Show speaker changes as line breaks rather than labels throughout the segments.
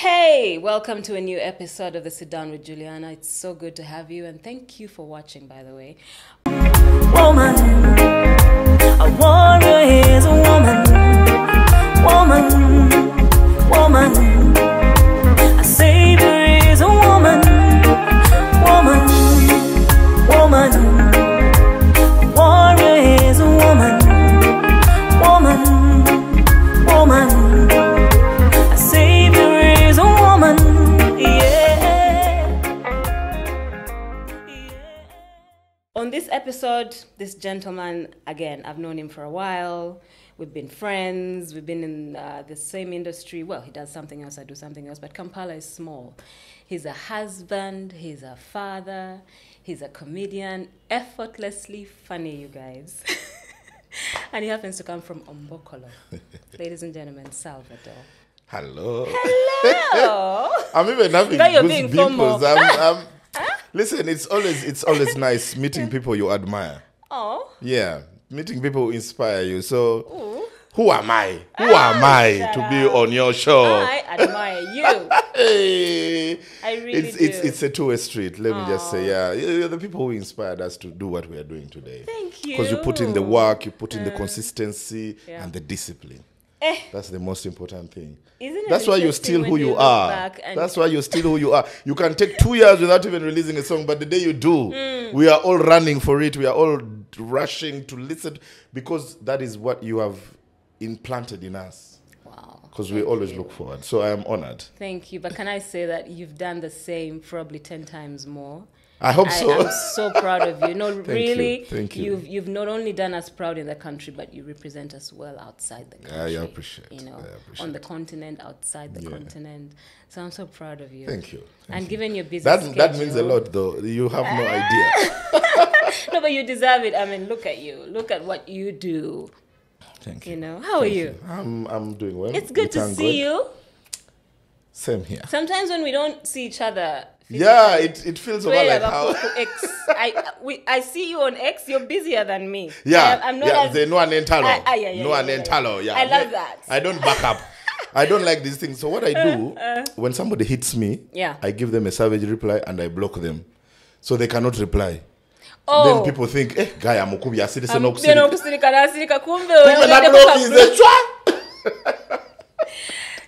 Hey, welcome to a new episode of the Sit Down with Juliana. It's so good to have you, and thank you for watching, by the way.
Woman, a warrior is a woman. Woman, woman, a savior is a woman. Woman, woman, a warrior is a woman. Woman, woman, a savior is a woman.
On this episode, this gentleman, again, I've known him for a while. We've been friends. We've been in the same industry. Well, he does something else, I do something else, but Kampala is small. He's a husband. He's a father. He's a comedian. Effortlessly funny, you guys. And he happens to come from Ombokolo. Ladies and gentlemen, Salvador.
Hello.
Hello.
I'm even having
Now you're being
goosebumps. Listen, it's always nice meeting people you admire.
Oh.
Yeah, meeting people who inspire you. So,
Ooh.
who am I? Who am I to be on your show?
I admire you.
Hey.
I really do.
It's a two-way street. Let me just say, yeah, you're the people who inspired us to do what we are doing today.
Thank you.
Because you put in the work, you put in the consistency
Yeah.
and the discipline.
Eh.
That's the most important thing.
Isn't it
That's why you're
interesting
still
when
who you
look
are.
back and-
That's why you're still who you are. You can take 2 years without even releasing a song, but the day you do, we are all running for it. We are all rushing to listen because that is what you have implanted in us.
Wow.
Because we always look forward. So I am honored.
Thank you. But can I say that you've done the same, probably 10 times more?
I hope so.
I'm so proud of you. No, really,
Thank you.
You've not only done us proud in the country, but you represent us well outside the country.
I appreciate it.
You know,
I appreciate
on the continent, outside the continent. So I'm so proud of you.
Thank you.
And given your busy
That
schedule,
means a lot, though. You have no idea.
No, but you deserve it. I mean, look at you. Look at what you do.
Thank you.
You know, how are you?
I'm doing well.
It's good
We
to
thank
see
God.
you.
Same here.
Sometimes when we don't see each other.
Yeah, it feels over like how.
I see you on X. You're busier than me.
Yeah,
I'm not
yeah,
as,
the no anentalo.
yeah,
No anentalo, yeah.
I love that.
I don't back up. I don't like these things. So what I do, when somebody hits me,
Yeah.
I give them a savage reply and I block them. So they cannot reply.
Oh.
Then people think, guy, I'm okubi asiri se no
Bino
kusiri.
kusirika nasirika kumbe
Kumbe na block is a chwa.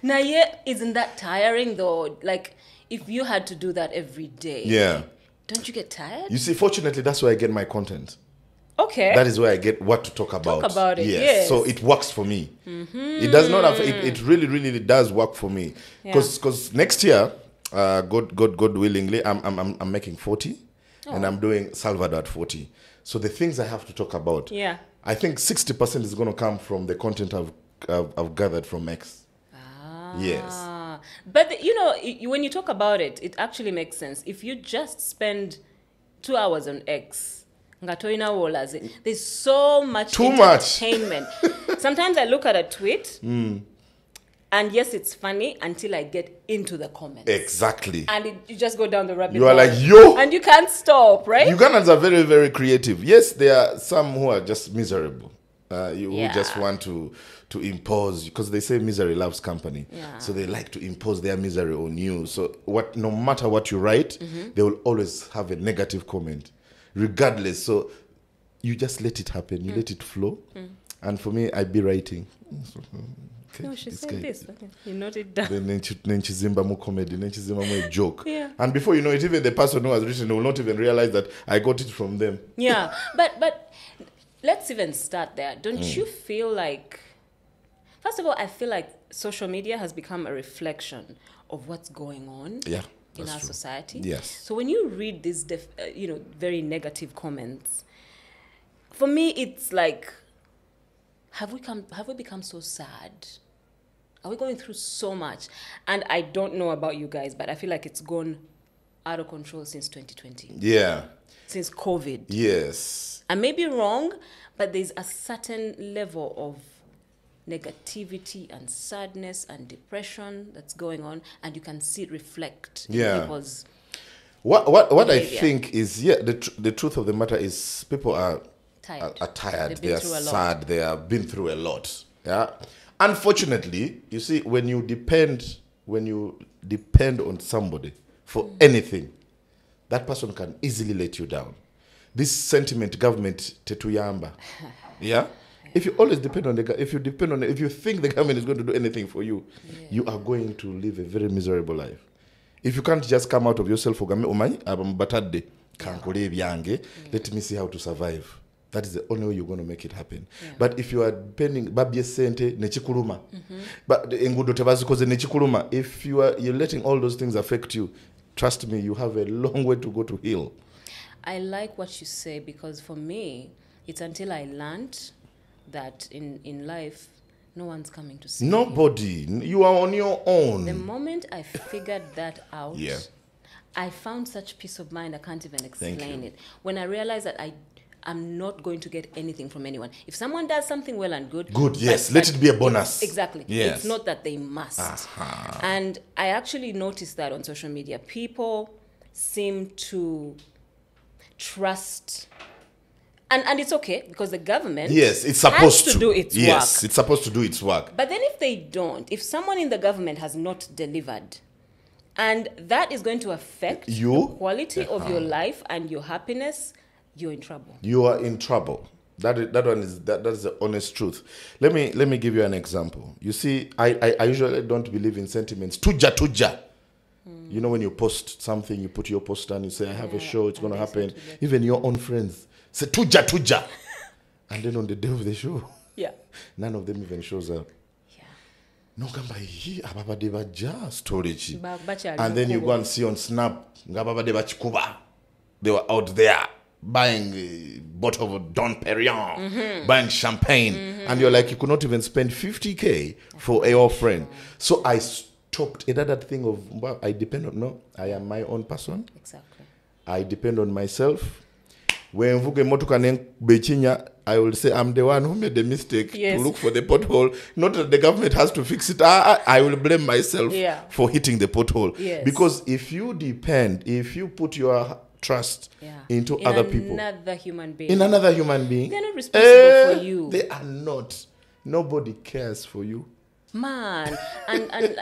Now, yeah, isn't that tiring though? Like, if you had to do that every day,
Yeah.
don't you get tired?
You see, fortunately, that's where I get my content.
Okay.
That is where I get what to talk about.
Talk about it,
Yes.
yes.
So it works for me. It does not have, it really does work for me. Because next year, God willingly, I'm making 40 and I'm doing Salvador at 40. So the things I have to talk about,
Yeah.
I think 60% is going to come from the content I've gathered from X. Yes.
But you know, when you talk about it, it actually makes sense. If you just spend 2 hours on X, there's so much
Too much.
entertainment. Sometimes I look at a tweet, and yes, it's funny until I get into the comments.
Exactly.
And you just go down the rabbit
You are
hole.
like, yo.
And you can't stop, right?
Ugandans are very, very creative. Yes, there are some who are just miserable. Who just want to impose, because they say misery loves company.
Yeah.
So they like to impose their misery on you. So no matter what you write, they will always have a negative comment, regardless. So you just let it happen. You let it flow. And for me, I be writing. Okay,
No, she
this
said
guy.
this. Okay. You note it down.
Then nenchizimba mu comedy, nenchizimba mu joke.
Yeah.
And before you know it, even the person who has written will not even realize that I got it from them.
Yeah, but let's even start there. Don't you feel like, first of all, I feel like social media has become a reflection of what's going on
Yeah,
in
that's
our
true.
society.
Yes.
So when you read these, very negative comments, for me, it's like, have we become so sad? Are we going through so much? And I don't know about you guys, but I feel like it's gone out of control since 2020,
Yeah.
since COVID.
Yes.
I may be wrong, but there's a certain level of negativity and sadness and depression that's going on, and you can see it reflect in
Yeah.
people's
What I
behavior.
think is, the truth of the matter is people are
tired.
are tired.
They've
They
been
are
through a lot.
sad. They have been through a lot. Yeah. Unfortunately, you see, when you depend when you depend on somebody for anything, that person can easily let you down. This sentiment, government, tetuyamba. Yeah? If you always depend on if you think the government is going to do anything for you, you are going to live a very miserable life. If you can't just come out of yourself, let me see how to survive. That is the only way you're going to make it happen. Yeah. But if you are depending, if you're letting all those things affect you, trust me, you have a long way to go to heal.
I like what you say, because for me, it's until I learned that in life, no one's coming to see
Nobody. Me. You are on your own.
The moment I figured that out, I found such peace of mind, I can't even explain it. When I realized that I'm not going to get anything from anyone. If someone does something well and good.
Good, yes. Let it be a bonus.
Exactly.
Yes.
It's not that they must. And I actually noticed that on social media. People seem to trust... And it's okay, because the government
it's supposed
to do its work.
Yes, it's supposed to do its work.
But then if they don't, if someone in the government has not delivered, and that is going to affect the quality of your life and your happiness, you're in trouble. You are in trouble.
That's the honest truth. Let me give you an example. You see, I usually don't believe in sentiments. Tuja. You know, when you post something, you put your post and you say, I have a show, it's going to happen. Even your own friends say, tuja. And then on the day of the show, none of them even shows up. No, storage. And then you go and see on Snap, they were out there buying a bottle of Dom Perignon, buying champagne, and you're like, you could not even spend 50K for your friend. So I stopped another thing of, well, I depend on, I am my own person.
Exactly.
I depend on myself. When I will say I'm the one who made the mistake to look for the pothole. Not that the government has to fix it. I will blame myself for hitting the pothole. Yes. Because if you put your trust into other people.
Another human being.
In another human being.
They're not responsible for you.
They are not. Nobody cares for you.
Man. And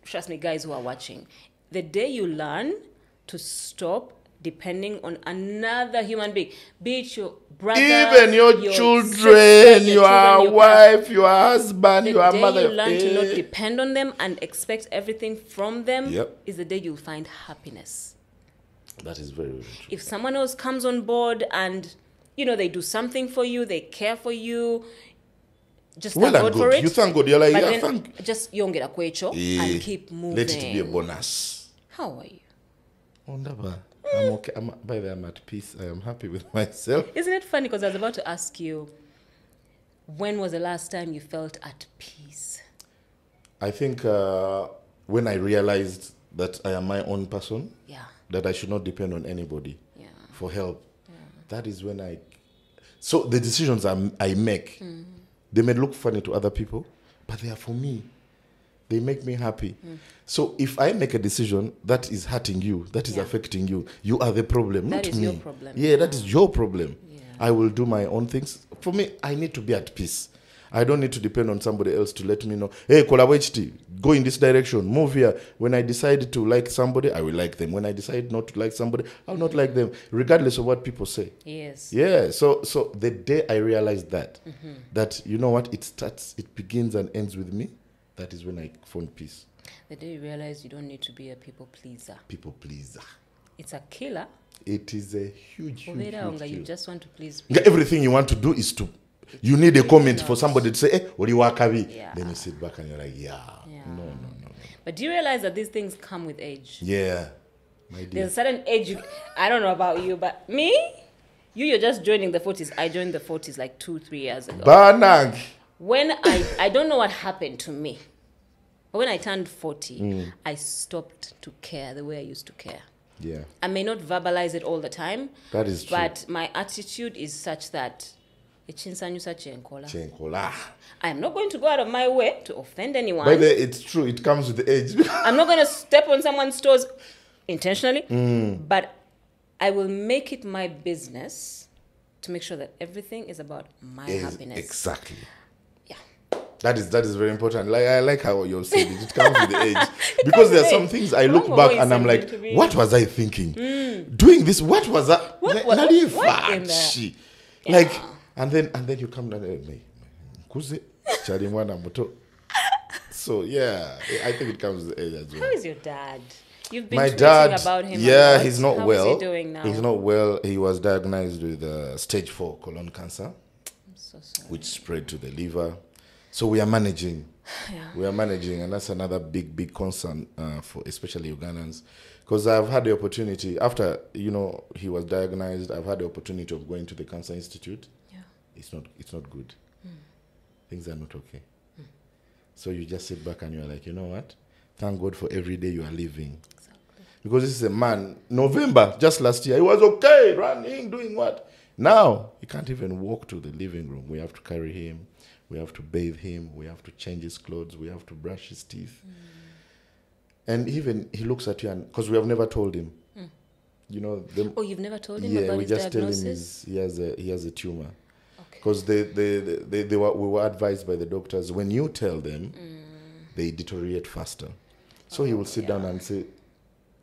trust me, guys who are watching, the day you learn to stop depending on another human being, be it your brother,
even your children, your wife, your husband, your mother.
The day you learn to not depend on them and expect everything from them is the day you'll find happiness.
That is very, very true.
If someone else comes on board and, they do something for you, they care for you, just thank God for it.
You thank God. You're like,
just yongera kwecho and keep moving.
Let it be a bonus.
How are you?
Wonderful. I'm okay. By the way, I'm at peace. I am happy with myself.
Isn't it funny? Because I was about to ask you, when was the last time you felt at peace?
I think when I realized that I am my own person, that I should not depend on anybody for help. Yeah. That is when so the decisions I make, they may look funny to other people, but they are for me. They make me happy. So if I make a decision that is hurting you, that is affecting you, you are the problem, not me. That is your problem. Yeah, that is your problem. Yeah. I will do my own things. For me, I need to be at peace. I don't need to depend on somebody else to let me know, hey, Kolawechti, go in this direction, move here. When I decide to like somebody, I will like them. When I decide not to like somebody, I'll not like them, regardless of what people say.
Yes.
Yeah, so the day I realized that, that, you know what, it begins and ends with me, that is when I found peace.
The day you realize you don't need to be a people pleaser.
People pleaser.
It's a killer.
It is a huge killer.
You just want to please people.
Everything you want to do is to... You need a comment for somebody to say, hey, what do you want to be? Then you sit back and you're like, no.
But do you realize that these things come with age?
Yeah. My dear.
There's a certain age, I don't know about you, but me, you're just joining the 40s. I joined the 40s like 2-3 years ago.
Banag.
When I don't know what happened to me, but when I turned 40, I stopped to care the way I used to care.
Yeah.
I may not verbalize it all the time.
That is true.
But my attitude is such that I am not going to go out of my way to offend anyone.
But it's true. It comes with the age.
I'm not going to step on someone's toes intentionally. But I will make it my business to make sure that everything is about my happiness.
Exactly.
Yeah.
That is very important. Like I like how you said it. It comes with the age. Because there are some things I look back and I'm like, what was I thinking? Doing this, what was that?
What in there?
Like, and then you come down and so yeah, I think it comes with the age as well.
How is your dad? You've been
My
tweeting
dad,
about him.
yeah, he's not
How
well.
How is he doing now?
He's not well. He was diagnosed with stage 4 colon cancer,
I'm so sorry.
which spread to the liver. So we are managing.
Yeah.
We are managing, and that's another big concern for especially Ugandans. Because I've had the opportunity, after, he was diagnosed, I've had the opportunity of going to the Cancer Institute.
Yeah.
It's not good. Things are not okay. So you just sit back and you're like, you know what? Thank God for every day you are living.
Exactly.
Because this is a man, November, just last year, he was okay, running, doing what? Now, he can't even walk to the living room. We have to carry him. We have to bathe him. We have to change his clothes. We have to brush his teeth. And even he looks at you, and because we have never told him.
You've never told him about his diagnosis?
Yeah, we just tell him he has a tumor. Because we were advised by the doctors, when you tell them, they deteriorate faster. So he will sit down and say,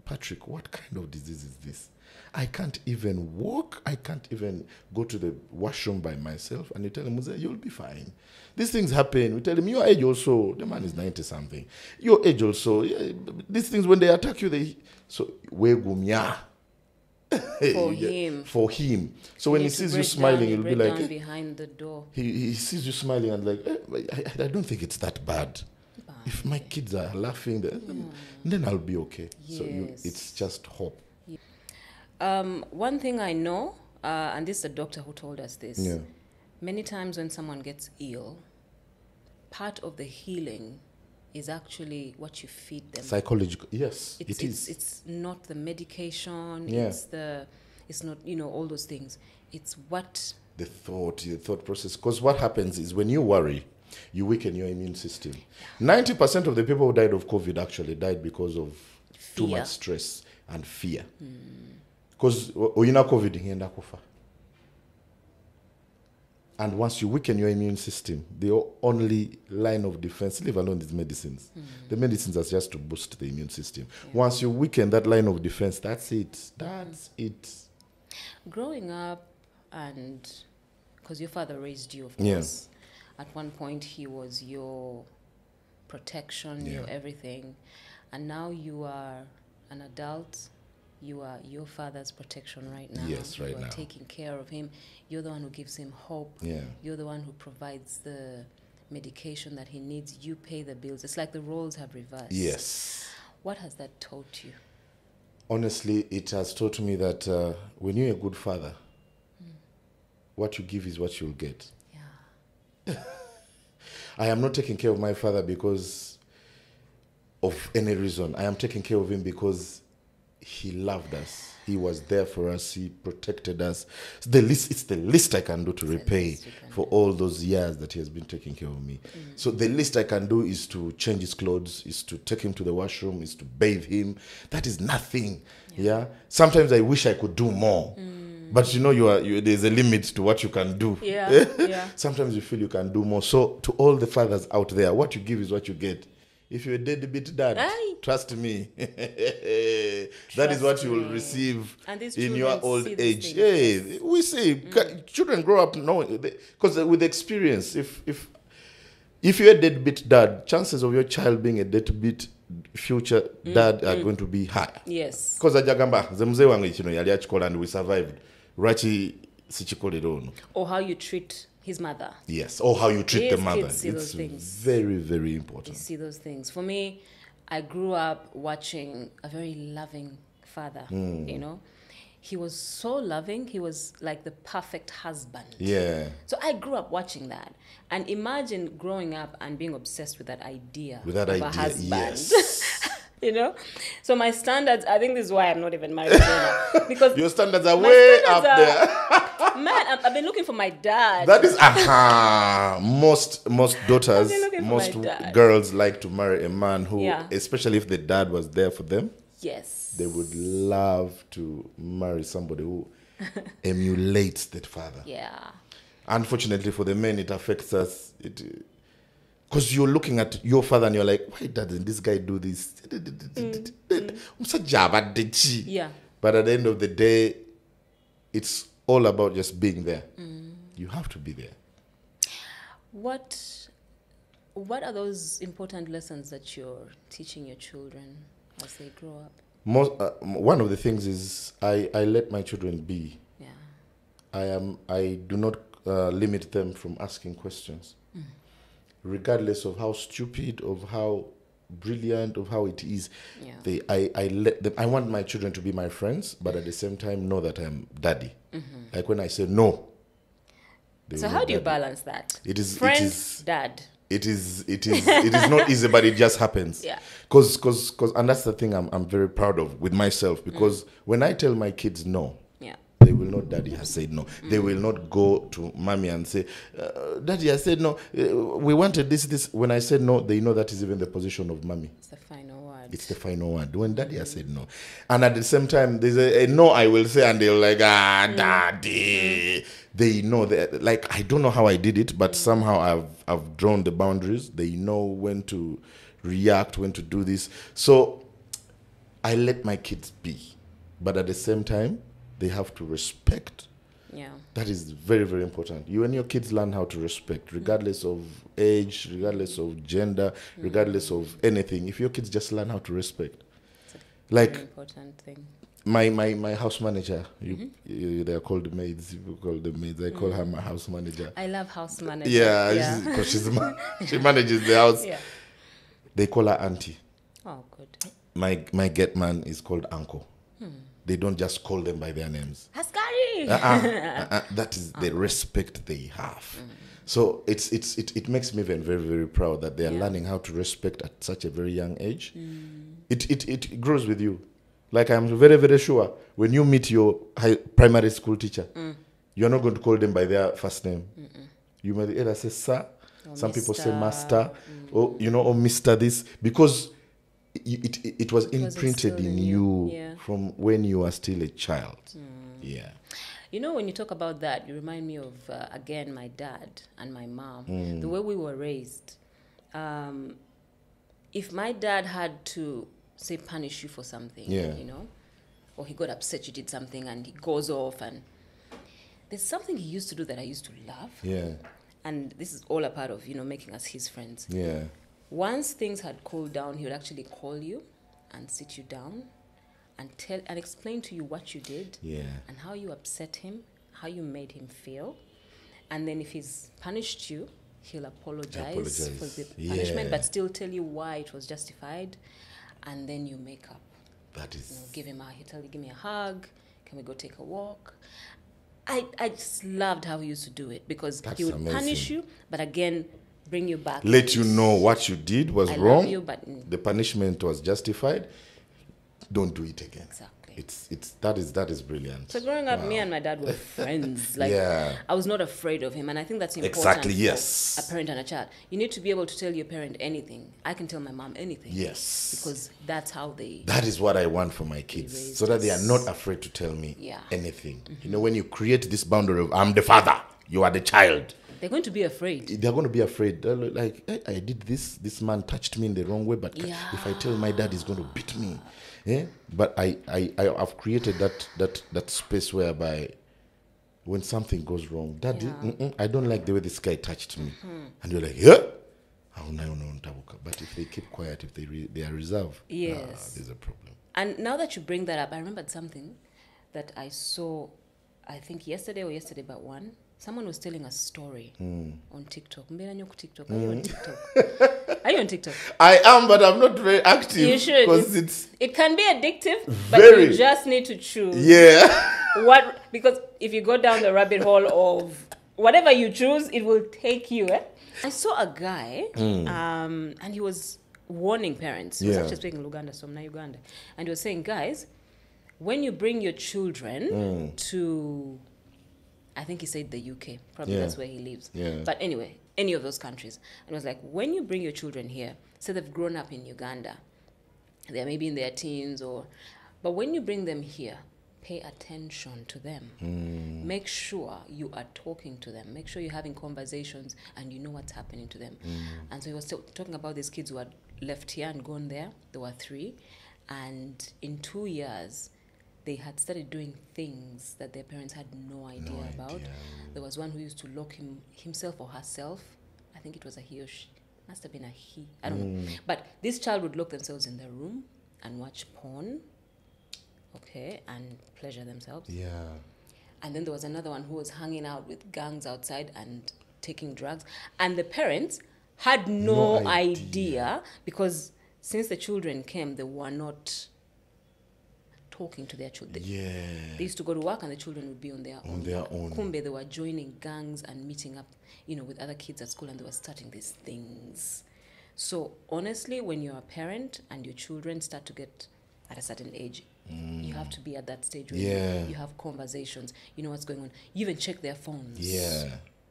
Patrick, what kind of disease is this? I can't even walk. I can't even go to the washroom by myself. And you tell him, you'll be fine. These things happen. We tell him, your age also. The man is 90-something. Your age also. Yeah, these things, when they attack you, so, for him. So when he sees you smiling, he'll be like,
behind the door.
He sees you smiling and like, I don't think it's that bad. If my kids are laughing, then I'll be okay.
Yes.
So it's just hope.
One thing I know, and this is a doctor who told us this,
Yeah.
many times when someone gets ill, part of the healing is actually what you feed them.
Psychological, yes, it is.
It's not the medication,
Yeah.
it's not, all those things. It's what...
The thought process. Because what happens is when you worry, you weaken your immune system. 90% of the people who died of COVID actually died because of too much stress and fear. Because oyina COVID ingenda kufa. And once you weaken your immune system, the only line of defense, leave alone these medicines. The medicines are just to boost the immune system. Once you weaken that line of defense, that's it. That's it.
Growing up, and because your father raised you, of course, at one point he was your protection, your everything. And now you are an adult. You are your father's protection right now.
Yes, right now.
You are taking care of him. You're the one who gives him hope.
Yeah.
You're the one who provides the medication that he needs. You pay the bills. It's like the roles have reversed.
Yes.
What has that taught you?
Honestly, it has taught me that when you're a good father, what you give is what you'll get.
Yeah.
I am not taking care of my father because of any reason. I am taking care of him because he loved us. He was there for us. He protected us. It's the least I can do to repay for all those years that he has been taking care of me. So the least I can do is to change his clothes, is to take him to the washroom, is to bathe him. That is nothing. Yeah. Sometimes I wish I could do more. But there's a limit to what you can do.
Yeah.
Sometimes you feel you can do more. So to all the fathers out there, what you give is what you get. If you're a deadbeat dad, trust me, that is what you will receive in your old age. Yeah, we see children grow up knowing, because with experience, if you're a deadbeat dad, chances of your child being a deadbeat future dad are going to be high.
Yes.
Because ajagamba zemze wange kino yali akikola and we survived. Lwaki sikikolera ono?
Or how you treat his mother.
Yes, or how you treat the mother.
Kids see those things.
Very, very important.
You see those things. For me, I grew up watching a very loving father, He was so loving. He was like the perfect husband.
Yeah.
So I grew up watching that. And imagine growing up and being obsessed with that idea of a husband.
Yes.
So my standards, I think this is why I'm not even married now. Because
your standards are way up there.
Man, I've been looking for my dad.
That is, most daughters, most girls like to marry a man who, especially if the dad was there for them.
Yes.
They would love to marry somebody who emulates that father.
Yeah.
Unfortunately for the men, it affects us. Because you're looking at your father and you're like, why doesn't this guy do this?
Yeah.
But at the end of the day, it's all about just being there. You have to be there.
What are those important lessons that you're teaching your children as they grow up?
One of the things is I let my children be.
Yeah.
I do not limit them from asking questions, regardless of how stupid, of how brilliant, of how it is.
Yeah.
I let them. I want my children to be my friends, but at the same time know that I'm daddy. Like when I say no.
So how do you balance that?
It is
Friends, dad.
It is not easy, but it just happens.
Yeah.
Cause, and that's the thing I'm very proud of with myself, because when I tell my kids no, they will not, daddy has said no. They will not go to mommy and say, daddy has said no. We wanted this. When I said no, they know that is even the position of mommy.
It's the final word.
It's the final word. When daddy has said no. And at the same time, there's a no I will say, and they're like, daddy. They know that, like, I don't know how I did it, but somehow I've drawn the boundaries. They know when to react, when to do this. So I let my kids be. But at the same time, they have to respect.
Yeah.
That is very, very important. You and your kids learn how to respect, regardless of age, regardless of gender, regardless of anything. If your kids just learn how to respect.
It's a
like
very important thing.
My house manager, they are called maids. People call them maids. I call her my house manager.
I love house manager.
Yeah, because she manages the house.
Yeah.
They call her auntie.
Oh, good.
My get man is called uncle. They don't just call them by their names.
Haskari.
That is the respect they have. So it makes me very, very, very proud that they are learning how to respect at such a very young age. It grows with you. Like, I'm very, very sure when you meet your primary school teacher, you're not going to call them by their first name. You may either say sir, or some people say master, or or Mr. this, because it was imprinted in you from when you were still a child. Yeah.
When you talk about that, you remind me of, again, my dad and my mom, the way we were raised. If my dad had to, say, punish you for something, or he got upset you did something and he goes off, and there's something he used to do that I used to love.
Yeah.
And this is all a part of, making us his friends.
Yeah.
Once things had cooled down, he would actually call you and sit you down and tell and explain to you what you did, and how you upset him, how you made him feel. And then if he's punished you, he'll apologize for the punishment, but still tell you why it was justified. And then you make up.
That is...
give me a hug. Can we go take a walk? I just loved how he used to do it, because he would punish you, but again, bring you back.
Let you know what you did was wrong.
Love you, but
the punishment was justified. Don't do it again.
Exactly.
That is brilliant.
So growing up, me and my dad were friends. I was not afraid of him, and I think that's important.
Exactly. Yes.
For a parent and a child. You need to be able to tell your parent anything. I can tell my mom anything.
Yes.
Because that's how they...
That is what I want for my kids, so that they are not afraid to tell me anything. When you create this boundary of, I'm the father, you are the child,
they're going to be afraid.
They're going to be afraid. They're like, hey, I did this. This man touched me in the wrong way, but if I tell my dad, he's going to beat me. But I've created that space whereby when something goes wrong, Daddy, I don't like the way this guy touched me. And you're like, but if they keep quiet, if they are reserved, there's a problem.
And now that you bring that up, I remembered something that I saw, I think yesterday but one. Someone was telling a story on TikTok. Are you on TikTok? Are you on TikTok?
I am, but I'm not very active.
You should.
Because
it can be addictive, but you just need to choose.
Yeah.
Because if you go down the rabbit hole of whatever you choose, it will take you. I saw a guy, and he was warning parents. He was actually speaking Luganda, so I'm not Uganda. And he was saying, guys, when you bring your children to... I think he said the UK. Probably that's where he lives.
Yeah.
But anyway, any of those countries. And it was like, when you bring your children here, say they've grown up in Uganda, they're maybe in their teens but when you bring them here, pay attention to them. Make sure you are talking to them. Make sure you're having conversations and you know what's happening to them. And so he was talking about these kids who had left here and gone there. There were 3. And in 2 years, they had started doing things that their parents had no idea about. There was one who used to lock himself or herself. I think it was a he or she. Must have been a he. I don't know. But this child would lock themselves in their room and watch porn. Okay, and pleasure themselves.
Yeah.
And then there was another one who was hanging out with gangs outside and taking drugs. And the parents had no idea because since the children came, they were not talking to their children.
Yeah.
They used to go to work and the children would be on their own. Kumbe, they were joining gangs and meeting up, with other kids at school, and they were starting these things. So honestly, when you're a parent and your children start to get at a certain age, you have to be at that stage where you have conversations. You know what's going on. You even check their phones.
Yeah.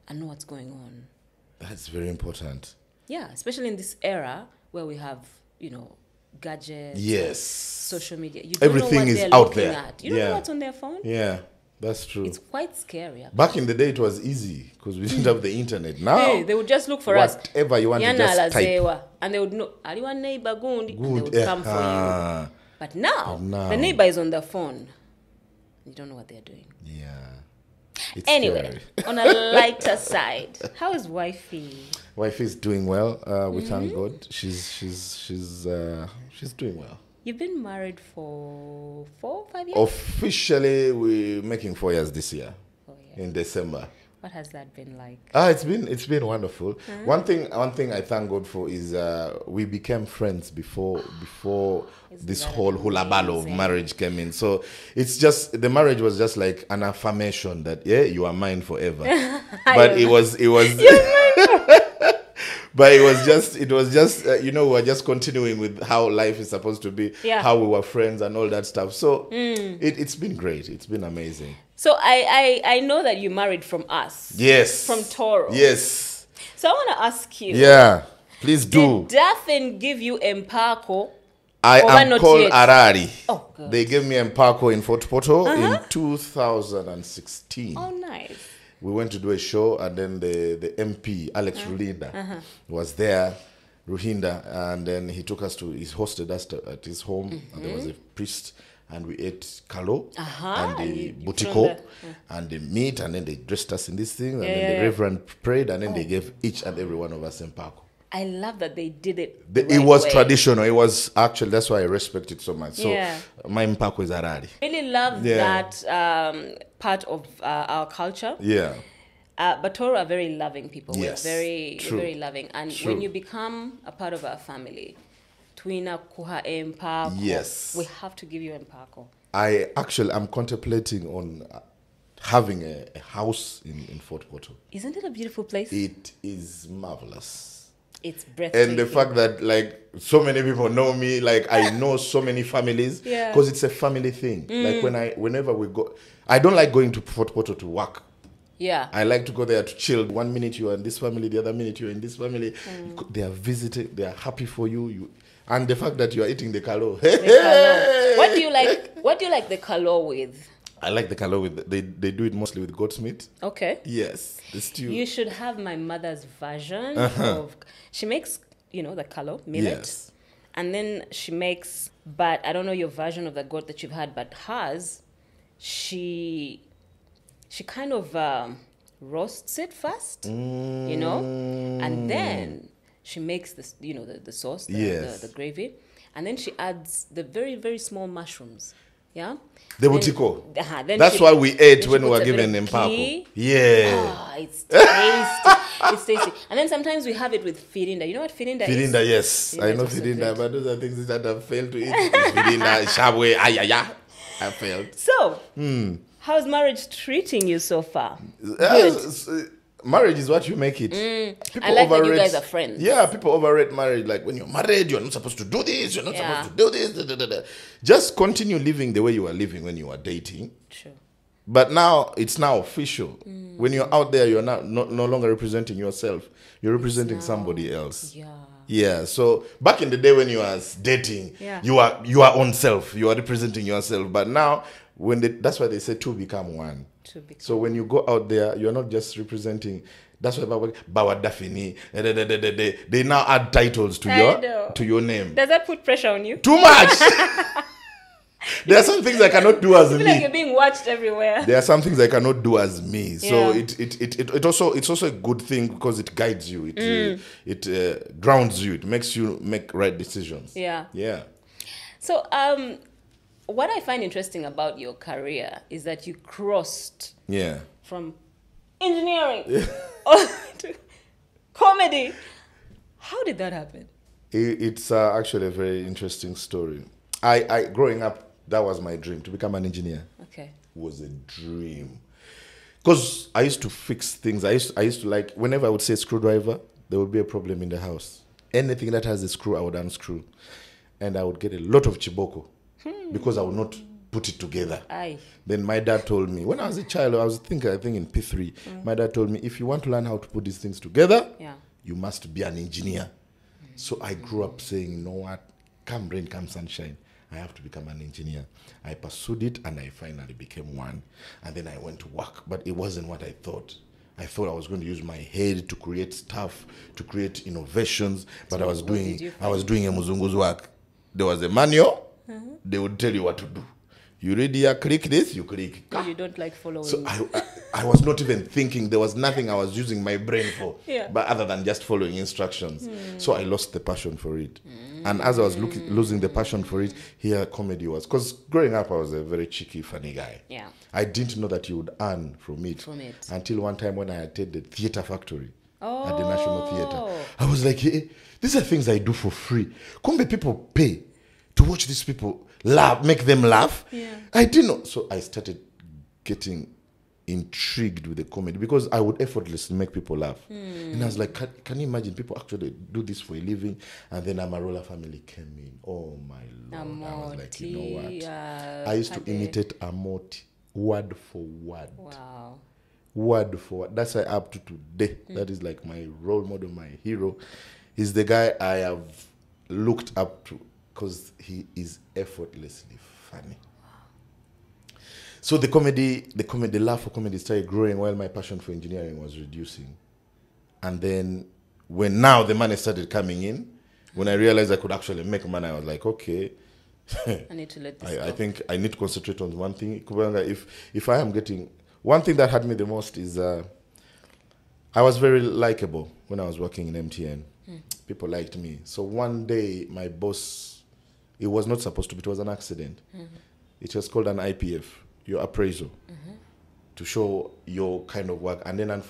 And know what's going on.
That's very important.
Yeah, especially in this era where we have, gadgets.
Yes.
Social media. You don't
Everything
know what
is
they're
out
looking
there.
at. You don't know what's on their phone.
Yeah, that's true.
It's quite scary. Actually.
Back in the day, it was easy because we didn't have the internet. Now,
Hey, they would just look for us.
Whatever you want to just type.
And they would know, are you a neighbor? Good. And they
Good.
would come for you. But now, the neighbor is on the phone. You don't know what they're doing.
Yeah. It's
Anyway,
scary.
on a lighter side, how is wifey?
Wife is doing well. We thank God. She's doing well.
You've been married for 4, 5 years?
Officially, we're making 4 years this year
4 years.
in December.
What has that been like?
It's been wonderful. One thing I thank God for is we became friends before this whole hula balo of marriage came in. So it's just the marriage was just like an affirmation that you are mine forever. But it was but it was just we were just continuing with how life is supposed to be, how we were friends and all that stuff. So it's been great. It's been amazing.
So I know that you married from us.
Yes.
From Toro.
Yes.
So I want to ask you.
Yeah, please do.
Did Dathan give you Empako?
I am called
yet?
Arari.
Oh, good.
They gave me Empako in Fort Porto in 2016.
Oh, nice.
We went to do a show, and then the MP, Alex Ruhinda, was there, and then he hosted us at his home, and there was a priest, and we ate kalo, and the butiko, and the meat, and then they dressed us in this thing, and then the reverend prayed, and then they gave each and every one of us Empako.
I love that they did it.
It was traditional. It was actually, that's why I respect it so much. So my Empako is Arari.
I really love that part of our culture.
Yeah.
But Toro are very loving people.
Yes,
We're
true.
very loving. And when you become a part of our family, Twina Kuha Empako.
Yes.
We have to give you Empako.
I'm contemplating on having a house in Fort Porto.
Isn't it a beautiful place?
It is marvelous.
It's breathtaking.
And the fact that so many people know me, I know so many families, because it's a family thing. Whenever we go, I don't like going to Fort Porto to work.
Yeah.
I like to go there to chill. 1 minute you are in this family, the other minute you are in this family. They are visiting, they are happy for you. And the fact that you are eating the kalo.
What do you like the kalo with?
I like the kalo with, they do it mostly with goat's meat.
Okay.
Yes, the stew.
You should have my mother's version of, she makes, the kalo, millet.
Yes.
And then she makes, but I don't know your version of the goat that you've had, but hers, she kind of roasts it first, and then she makes this, the sauce, the gravy, and then she adds the very, very small mushrooms. Yeah.
The butiko. That's why we ate when we were given Empako. Yeah.
It's tasty. It's tasty. And then sometimes we have it with firinda. You know what firinda is?
Firinda, yes. I know firinda, but those are things that I've failed to eat. Firinda, shabwe, ayaya. I failed.
So, how's marriage treating you so far? Good.
Marriage is what you make it.
I like that you guys are friends.
Yeah, people overrate marriage. Like when you're married, you're not supposed to do this. You're not supposed to do this. Da, da, da, da. Just continue living the way you were living when you were dating.
True.
But now it's now official. When you're out there, you're no longer representing yourself. You're representing somebody else.
Yeah.
Yeah. So back in the day when you were dating, you are own self. You are representing yourself. But now That's why they say two become one.
To become.
So when you go out there, you're not just representing. That's why Bawa Dafini. They now add titles to your name.
Does that put pressure on you?
Too much. There are some things I cannot do as
I feel
me.
like you're being watched everywhere.
There are some things I cannot do as me. So
Yeah.
it's also a good thing because it guides you. It grounds you. It makes you make right decisions.
Yeah.
Yeah.
So, what I find interesting about your career is that you crossed
Yeah.
from engineering to comedy. How did that happen?
It's actually a very interesting story. I growing up, that was my dream, to become an engineer.
Okay.
Was a dream. Because I used to fix things. I used to like, whenever I would say screwdriver, there would be a problem in the house. Anything that has a screw, I would unscrew. And I would get a lot of chiboko because I would not put it together.
Aye.
Then my dad told me, when I was a child, I think in P3, my dad told me, if you want to learn how to put these things together,
Yeah.
you must be an engineer. So I grew up saying, you know what, come rain, come sunshine, I have to become an engineer. I pursued it and I finally became one. And then I went to work, but it wasn't what I thought. I thought I was going to use my head to create stuff, to create innovations, but I was doing a Muzungu's work. There was a manual, they would tell you what to do. You read here, click this, you click.
So you don't like following.
So I was not even thinking. There was nothing I was using my brain for,
Yeah.
but other than just following instructions. So I lost the passion for it. And as I was losing the passion for it, here comedy was. Because growing up, I was a very cheeky, funny guy.
Yeah.
I didn't know that you would earn from it.
it.
Until one time when I attended the Theatre Factory at the
Oh.
National Theatre. I was like, hey, these are things I do for free. Kumbe people pay to watch these people laugh, make them laugh.
Yeah.
I didn't know. So I started getting intrigued with the comedy because I would effortlessly make people laugh. And I was like, can you imagine people actually do this for a living? And then Amarola family came in. Oh my Lord. I was like, you know what? I used to imitate Amoti word for word.
Wow.
Word for word. That's why up to today. That is like my role model, my hero. He's the guy I have looked up to because he is effortlessly funny. So the love for comedy started growing while my passion for engineering was reducing. And then when now the money started coming in, when I realized I could actually make money, I was like, okay,
I need to let this
I think I need to concentrate on one thing. If I am getting, one thing that had me the most is I was very likable when I was working in MTN. People liked me. So one day my boss, it was not supposed to be, it was an accident. It was called an IPF, your appraisal, to show your kind of work. And then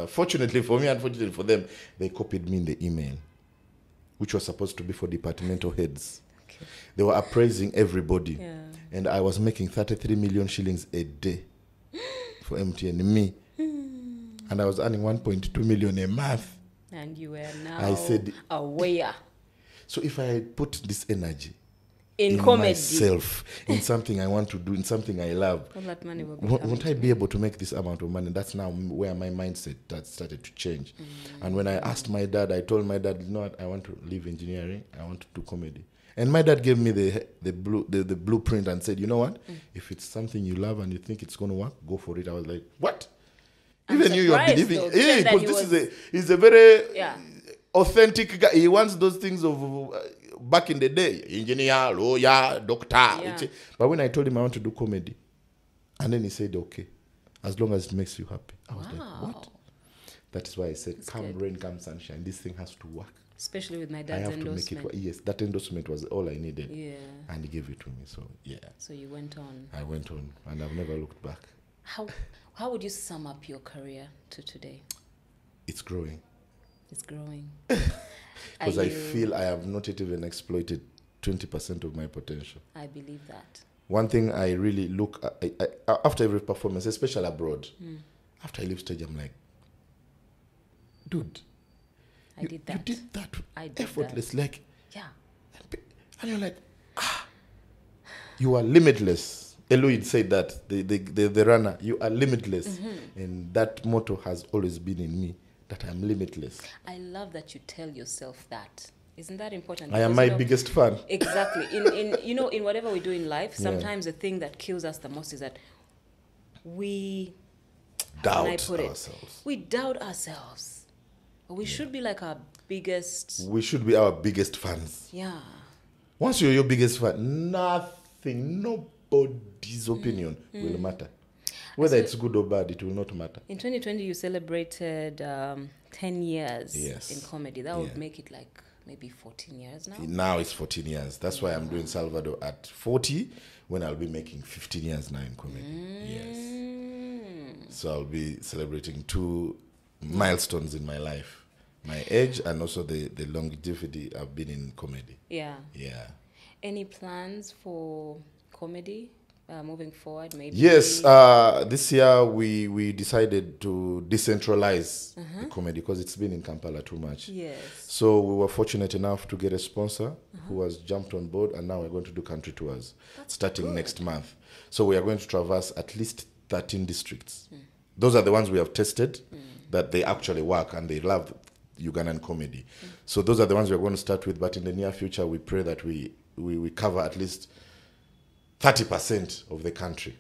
fortunately for me, unfortunately for them, they copied me in the email, which was supposed to be for departmental heads. Okay. They were appraising everybody.
Yeah.
And I was making 33 million shillings a day for MTN, me. And I was earning 1.2 million a month.
And you were now
I said,
aware.
So if I had put this energy
In comedy.
myself, in something I want to do, in something I love,
All that money will be
won't I be able to make this amount of money? That's now where my mindset that started to change. And when I asked my dad, I told my dad, you know what, I want to leave engineering, I want to do comedy. And my dad gave me the blueprint and said, you know what, if it's something you love and you think it's going to work, go for it. I was like, what?
I'm
Even you are
surprised,
believing?
though, given that
Because he's a very
Yeah.
authentic guy. He wants those things of back in the day, engineer, lawyer, doctor.
Yeah.
But when I told him I want to do comedy, and then he said, okay, as long as it makes you happy. I was like, what? That is why I said,
That's
come
good.
rain, come sunshine. This thing has to work.
Especially with my
I
dad's
have to make
endorsement.
it work. Yes, that endorsement was all I needed.
Yeah.
And he gave it to me. So, yeah,
So you went on.
I went on and I've never looked back.
How would you sum up your career to today?
It's growing.
It's growing.
Because I feel I have not yet even exploited 20% of my potential.
I believe that.
One thing I really look at, after every performance, especially abroad, after I leave stage, I'm like, dude,
I did that.
You did that
I did
effortless. Like,
Yeah.
and you're like, you are limitless. Eloyd said that, the runner, you are limitless. And that motto has always been in me, that I'm limitless.
I love that you tell yourself that. Isn't that important?
I am
Because,
my
you know,
biggest fan.
exactly. In whatever we do in life, sometimes the thing that kills us the most is that we how can I
Doubt
put it?
ourselves.
We doubt ourselves. We should be like our biggest.
We should be our biggest fans.
Yeah.
Once you're your biggest fan, nobody's opinion will matter. Whether it's good or bad, it will not matter.
In 2020, you celebrated 10 years
Yes.
in comedy. That would
Yeah.
make it like maybe 14 years now.
Now it's 14 years. That's why I'm doing Salvador at 40, when I'll be making 15 years now in comedy. Yes. So I'll be celebrating 2 milestones in my life. My age and also the longevity I've been in comedy.
Yeah.
Yeah.
Any plans for comedy moving forward? Maybe.
Yes, this year we decided to decentralize the comedy because it's been in Kampala too much.
Yes.
So we were fortunate enough to get a sponsor who has jumped on board, and now we're going to do country tours starting next month. So we are going to traverse at least 13 districts. Those are the ones we have tested that they actually work and they love Ugandan comedy. So those are the ones we're going to start with, but in the near future we pray that we cover at least 30% of the country.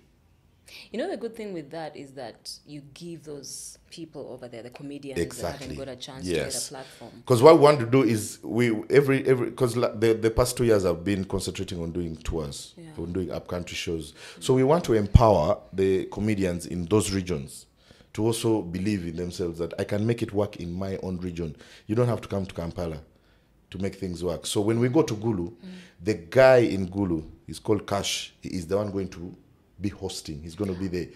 You know, the good thing with that is that you give those people over there, the comedians that haven't got a chance to get a platform.
Because what we want to do is because the past 2 years I've been concentrating on doing tours, on doing up-country shows. So we want to empower the comedians in those regions to also believe in themselves that I can make it work in my own region. You don't have to come to Kampala to make things work. So when we go to Gulu, the guy in Gulu is called Cash. He is the one going to be hosting. He's going to be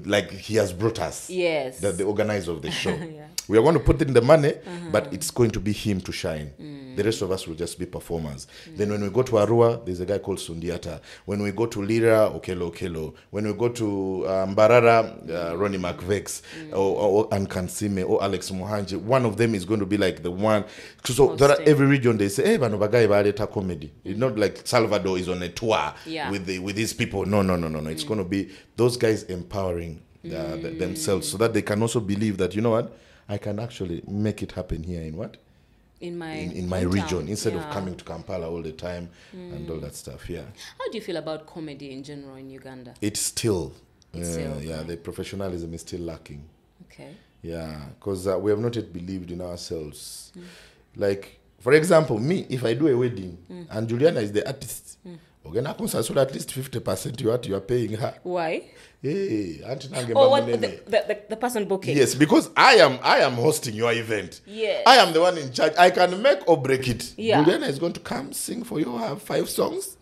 like he has brought us.
Yes.
The organizer of the show.
Yeah.
We are going to put in the money, but it's going to be him to shine. The rest of us will just be performers. Then when we go to Arua, there's a guy called Sundiata. When we go to Lira, Okelo. When we go to Mbarara, Ronnie McVex, or Ankansime, or Alex Muhanji, one of them is going to be like the one. So there are, every region they say, hey, Banobagai Bareta comedy. It's not like Salvador is on a tour with these people. No. It's going to be those guys empowering themselves so that they can also believe that, you know what, I can actually make it happen here in what? In my region, instead of coming to Kampala all the time and all that stuff. Yeah.
How do you feel about comedy in general in Uganda?
It's still, the professionalism is still lacking.
Okay.
Yeah, because we have not yet believed in ourselves. Like, for example, me, if I do a wedding and Juliana is the artist, at least 50% what you are paying her.
Why?
Hey,
the person booking?
Yes, because I am hosting your event.
Yes.
I am the one in charge. I can make or break it.
Yeah.
Juliana is going to come sing for you, have 5 songs.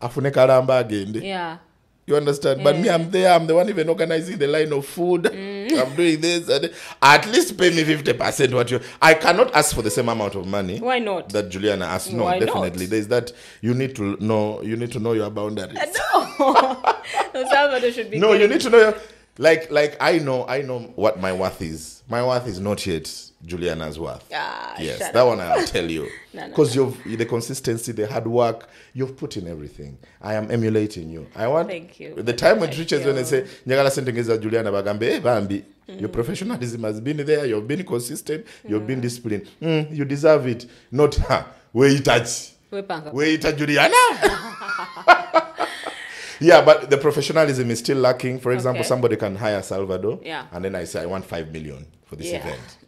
Afune karamba again.
Yeah.
You understand? But me, I'm there. I'm the one even organizing the line of food. I'm doing this. And at least pay me 50% what you... I cannot ask for the same amount of money.
Why not?
That Juliana asked. No,
Why
definitely.
not?
There's that. You need to know your boundaries.
No. Salvador should be.
No, you need to know your... Like I know what my worth is. My worth is not yet Juliana's worth. Yes, that one I'll tell you. Because you've the consistency, the hard work, you've put in everything. I am emulating you. I want.
Thank you.
The time when it reaches when they say Nyagala Sentengeza Juliana Bagambe, Bambi, your professionalism has been there. You've been consistent. You've been disciplined. You deserve it. Not where you touch. Where you touch Juliana. Yeah, but the professionalism is still lacking. For example, somebody can hire Salvador, and then I say, I want 5 million for this event.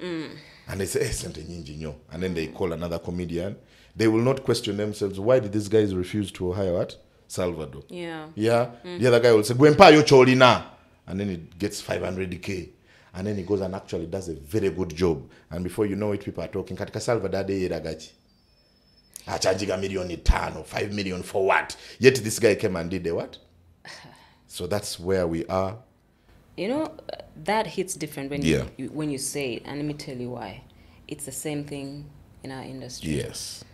And they say, hey, Sente Nyinji nyo. And then they call another comedian. They will not question themselves, why did these guys refuse to hire what? Salvador. Yeah. The other guy will say, Gwempa yo cholina. And then it gets 500K. And then he goes and actually does a very good job. And before you know it, people are talking, Katika Salvador de Iragachi. Achanjiga million 5 or 5 million for what? Yet this guy came and did the what? So that's where we are.
You know, that hits different when you say it, and let me tell you why. It's the same thing in our industry.
Yes.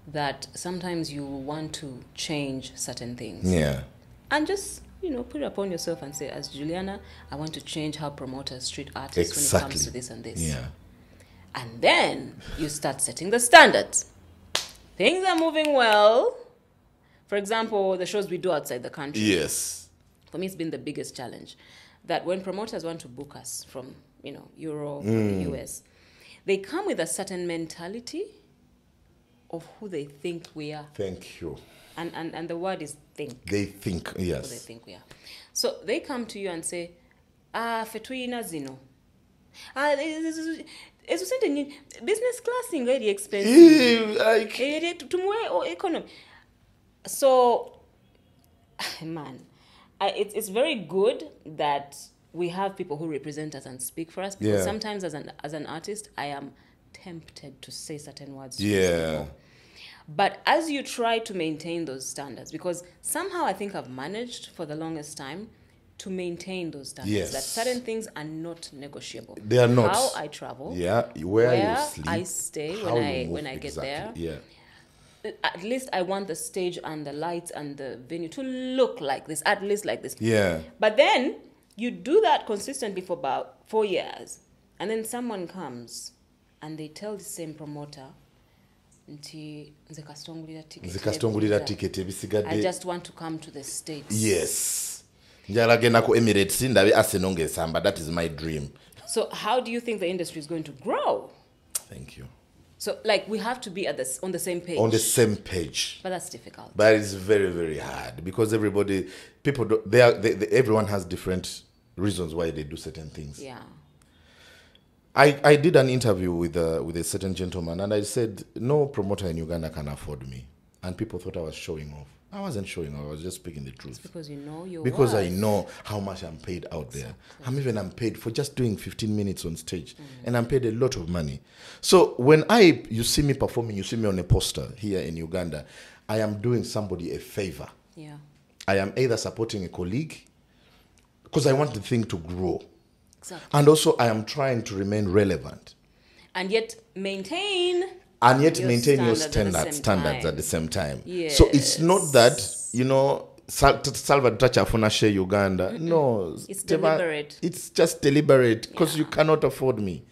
That sometimes you want to change certain things.
Yeah.
And just, put it upon yourself and say, as Juliana, I want to change how promoters treat artists when it comes to this and this.
Yeah.
And then you start setting the standards. Things are moving well. For example, the shows we do outside the country.
Yes.
For me, it's been the biggest challenge. That when promoters want to book us from, Europe or the US, they come with a certain mentality of who they think we are.
Thank you.
And the word is think.
They think, yes.
Who they think we are. So they come to you and say, fetwina zino. Business class is very expensive. Economy. So, man, it's very good that we have people who represent us and speak for us. Because sometimes as an artist, I am tempted to say certain words to people. But as you try to maintain those standards, because somehow I think I've managed for the longest time to maintain those standards, that certain things are not negotiable.
They are not.
How I travel,
where you sleep,
I stay when I get there. At least I want the stage and the lights and the venue to look like this, at least like this. But then you do that consistently for about 4 years, and then someone comes and they tell the same promoter, I just want to come to the States.
Yes. Emirates, that is my dream.
So how do you think the industry is going to grow?
Thank you.
So, we have to be on the same page.
On the same page.
But that's difficult.
But it's very, very hard because everyone has different reasons why they do certain things.
Yeah.
I did an interview with a certain gentleman, and I said, no promoter in Uganda can afford me. And people thought I was showing off. I wasn't showing off. I was just speaking the truth.
It's because you know your
Because
worth.
I know how much I'm paid out there. I'm paid for just doing 15 minutes on stage. And I'm paid a lot of money. So when you see me performing, you see me on a poster here in Uganda, I am doing somebody a favor.
Yeah.
I am either supporting a colleague, because I want the thing to grow.
Exactly.
And also I am trying to remain relevant.
And yet maintain
your standards at the same time.
Yes.
So it's not that, Salvador Tachafuna share Uganda. No.
It's deliberate.
It's just deliberate because you cannot afford me.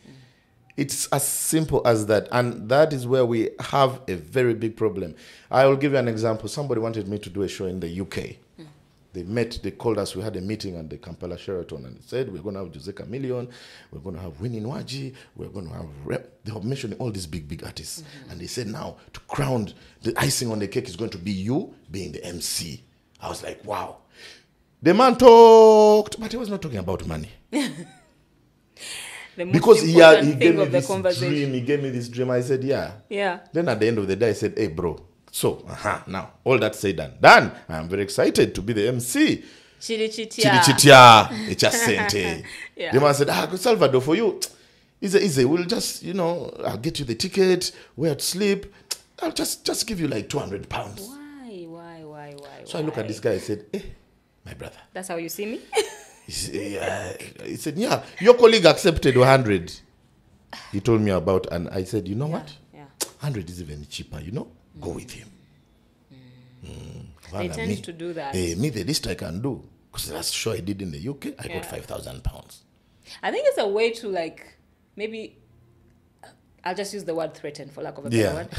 It's as simple as that. And that is where we have a very big problem. I will give you an example. Somebody wanted me to do a show in the UK. They called us, we had a meeting at the Kampala Sheraton, and they said, we're going to have Jose Chameleon, we're going to have Winnie Nwaji, we're going to have They were mentioning all these big artists. And they said, now, to crown, the icing on the cake is going to be you being the MC. I was like, wow. The man talked, but he was not talking about money. Because he gave me this dream. He gave me this dream. I said, yeah. Then at the end of the day, I said, hey, bro. So, now, all that said and done, I'm very excited to be the MC. Chirichitia. It's just sente. The man said, Salvador, for you, easy. We'll just, I'll get you the ticket, where to sleep. I'll just give you like £200.
Why?
So I look at this guy, I said, my brother.
That's how you see me?
He said, yeah, your colleague accepted 100. He told me about, and I said, you know what? 100 is even cheaper, Go with him.
They tend to do that.
Me, the least I can do, because the last show I did in the UK, I got £5,000.
I think it's a way to maybe, I'll just use the word threaten for lack of a better word,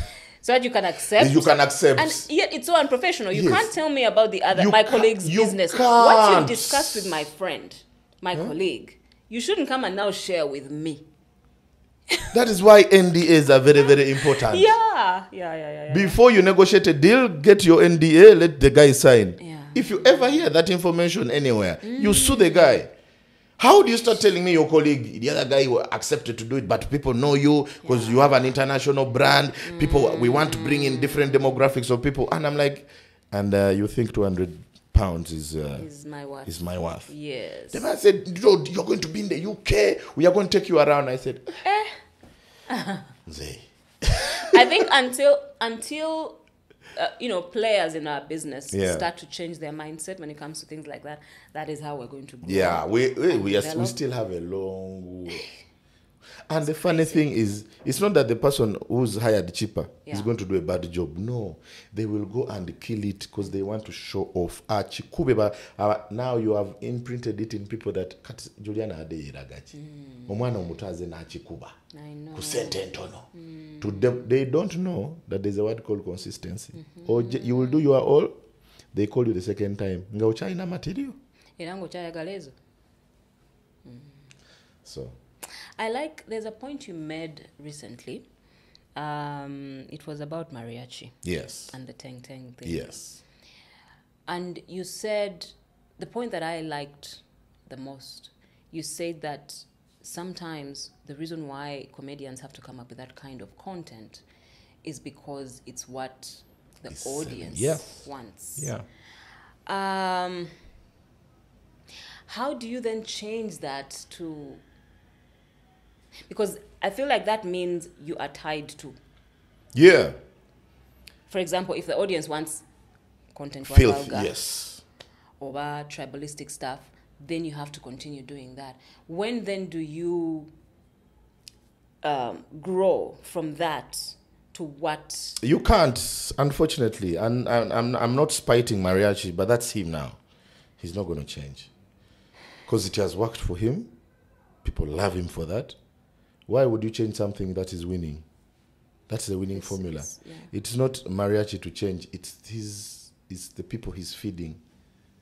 so that you can accept.
You can accept.
And yet it's so unprofessional. You can't tell me about my colleague's business. What you've discussed with my friend, my colleague, you shouldn't come and now share with me.
That is why NDAs are very, very important.
Yeah.
Before you negotiate a deal, get your NDA, let the guy sign.
Yeah.
If you ever hear that information anywhere, you sue the guy. How do you start telling me your colleague, the other guy accepted to do it, but people know you because you have an international brand. People, we want to bring in different demographics of people. And I'm like, you think £200 is my worth.
Yes.
The man said, you're going to be in the UK. We are going to take you around. I said,
I think until players in our business start to change their mindset when it comes to things like that, that is how we're going to grow.
Yeah, we still have a long way. And the funny thing is, it's not that the person who's hired cheaper is going to do a bad job. No, they will go and kill it because they want to show off. Now you have imprinted it in people that Juliana Kanyomozi.
I know.
To them, they don't know that there's a word called consistency. Or you will do your all, they call you the second time. Material.
So there's a point you made recently It was about mariachi.
Yes.
And the Teng Teng thing.
Yes.
And you said, the point that I liked the most, you said that sometimes the reason why comedians have to come up with that kind of content is because it's what the audience wants.
Yeah.
How do you then change that to... Because I feel like that means you are tied to.
Yeah.
For example, if the audience wants content for
Filth,
vulgar
yes.
or tribalistic stuff, then you have to continue doing that. When then do you grow from that to what?
You can't, unfortunately. And I'm not spiting Mariachi, but that's him now. He's not going to change. Because it has worked for him. People love him for that. Why would you change something that is winning? That's the winning formula. It's not Mariachi to change. It's the people he's feeding.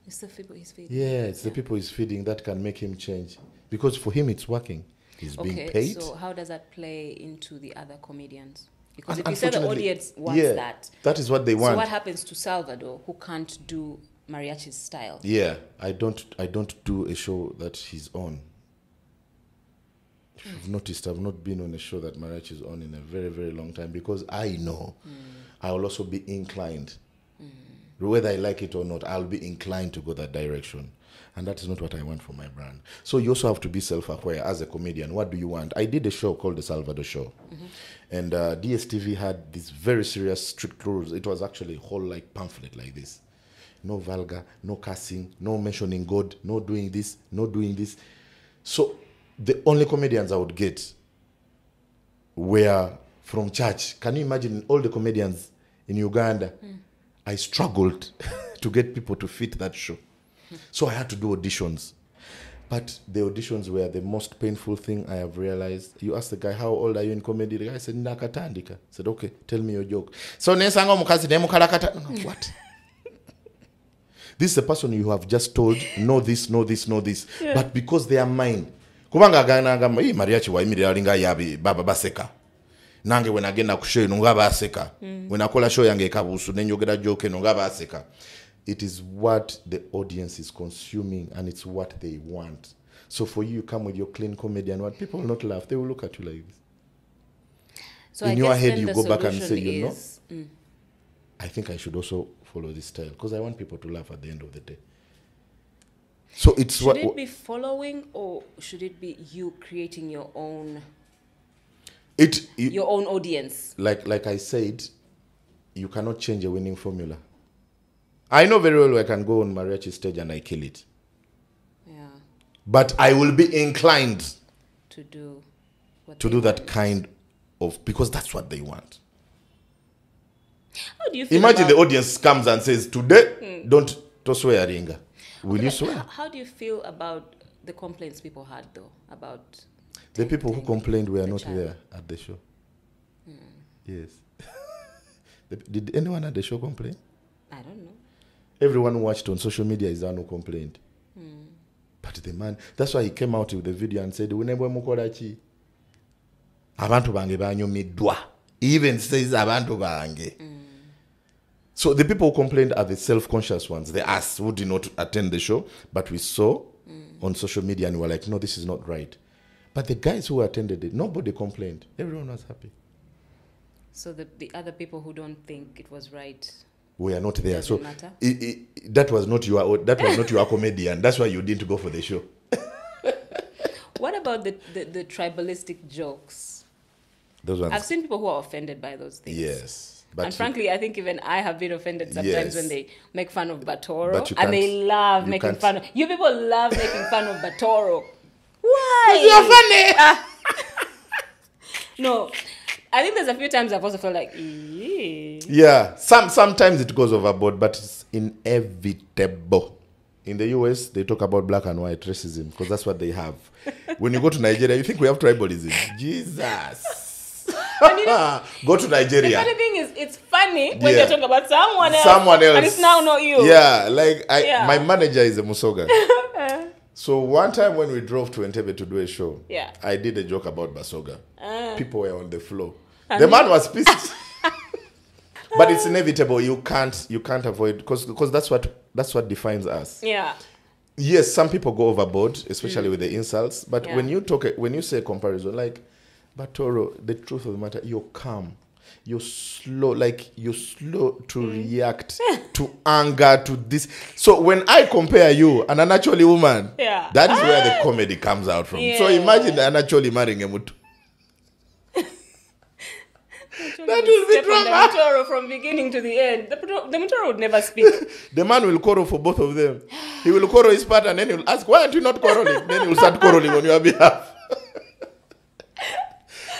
It's the people he's feeding.
Yeah, it's the people he's feeding that can make him change. Because for him, it's working. He's being paid.
So how does that play into the other comedians? Because if you say the audience wants that.
That is what they want.
So what happens to Salvador, who can't do mariachi's style?
Yeah, I don't do a show that he's on. If you've noticed, I've not been on a show that Mariachi is on in a very, very long time because I know I will also be inclined. Whether I like it or not, I'll be inclined to go that direction. And that is not what I want for my brand. So you also have to be self-aware as a comedian. What do you want? I did a show called The Salvador Show. And DSTV had these very serious, strict rules. It was actually a whole pamphlet like this. No vulgar, no cussing, no mentioning God, no doing this, no doing this. So the only comedians I would get were from church. Can you imagine all the comedians in Uganda? I struggled to get people to fit that show. So I had to do auditions. But the auditions were the most painful thing I have realized. You ask the guy, how old are you in comedy? The guy said, Nakatandika. I said, okay, tell me your joke. So what? This is the person you have just told, know this, know this, know this. Yeah. But because they are mine. Kubanga gana mariachi wa imiri alinga yabi baba baseka. Nange when agenda kushow nunga baseka. When akola show yange kabusu nenyogera joke nunga baseka. It is what the audience is consuming and it's what they want. So for you come with your clean comedy and what people will not laugh. They will look at you like this. So in your head you go back and say, you know, I think I should also follow this style because I want people to laugh at the end of the day. So it's
should it be following or should it be you creating your own your own audience?
Like I said, you cannot change a winning formula. I know very well I can go on mariachi stage and I kill it. Yeah. But I will be inclined
to do
that kind of, because that's what they want.
How do you feel?
Imagine the audience comes and says, today, don't swear ringa. Will you swear?
How do you feel about the complaints people had, though, about...
The people who complained were not there at the show. Yes. Did anyone at the show complain?
I don't know.
Everyone who watched on social media is the one who complained. But the man, that's why he came out with the video and said, "Whenever mukorachi, abantu bange banyumidwa." He even says abantu bange. So the people who complained are the self-conscious ones. They us who did not attend the show, but we saw on social media and were like, no, this is not right. But the guys who attended it, nobody complained. Everyone was happy.
So the other people who don't think it was right,
we are not there.
Doesn't
So
matter?
That was not your comedian. That's why you didn't go for the show.
What about the tribalistic jokes?
Those ones.
I've seen people who are offended by those things.
Yes.
And frankly, I think even I have been offended sometimes when they make fun of Batoro.
And
they love making fun of... You people love making fun of Batoro. Why?
You're funny.
No. I think there's a few times I've also felt like... Eee.
Yeah. Sometimes it goes overboard, but it's inevitable. In the US, they talk about black and white racism because that's what they have. When you go to Nigeria, you think we have tribalism. Jesus. Go to Nigeria.
The funny thing is, it's funny when you're talking about someone else. And it's now not you.
Yeah, my manager is a Musoga. So one time when we drove to Entebbe to do a show, I did a joke about Basoga. People were on the floor. The man was pissed. But it's inevitable. You can't avoid, because that's what defines us.
Yeah.
Yes, some people go overboard, especially with the insults. But when you say comparison, like, but Toro, the truth of the matter, you're calm. You're slow to react to anger, to this. So when I compare you and an actually woman, that is where the comedy comes out from. So imagine an actually marrying a mutu. That will be drama.
The Mutoro from beginning to the end. The Mutoro would never speak.
The man will quarrel for both of them. He will quarrel his part and then he will ask, why aren't you not quarreling? Then he will start quarreling on your behalf.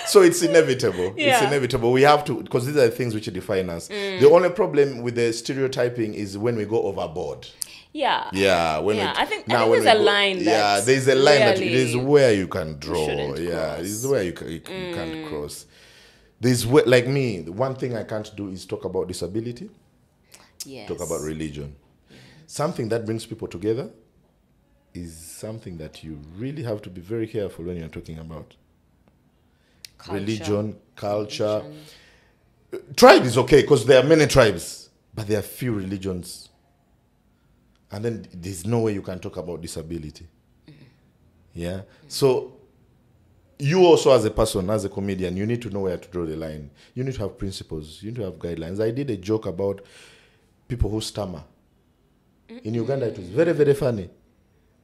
So it's inevitable. It's inevitable. We have to, because these are the things which define us. The only problem with the stereotyping is when we go overboard.
Yeah.
Yeah.
I think there's a line.
Yeah, there's a line that it is where you can draw. Yeah, it is where you can't cross. There's like me, one thing I can't do is talk about disability.
Yes.
Talk about religion. Something that brings people together is something that you really have to be very careful when you're talking about. Religion, culture. Tribe is okay because there are many tribes, but there are few religions. And then there's no way you can talk about disability. Yeah. So you also, as a person, as a comedian, you need to know where to draw the line. You need to have principles. You need to have guidelines. I did a joke about people who stammer. In Uganda, it was very, very funny.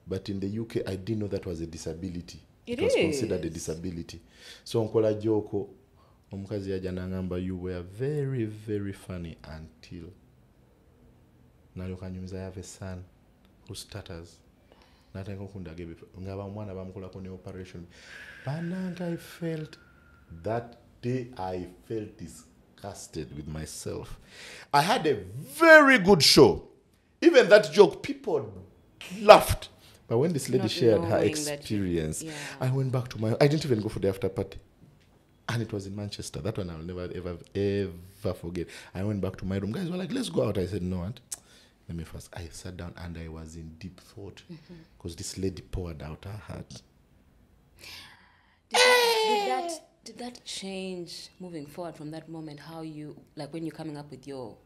But in the UK, I didn't know that was a disability. It was considered a disability. So, Nkola Joko, omukazi yaja nangamba, you were very, very funny until nalokanyumiza, I have a son who stutters. Natango kundagebe ngaba mwana bamukola ko ne operation. Bananga, I felt that day, I felt disgusted with myself. I had a very good show. Even that joke, people laughed. But when this lady shared her experience, I went back to I didn't even go for the after party. And it was in Manchester. That one I'll never, ever forget. I went back to my room. Guys were like, let's go out. I said, no, Aunt. Let me first. I sat down and I was in deep thought because this lady poured out her heart.
Did that change moving forward from that moment? How you, like when you're coming up with your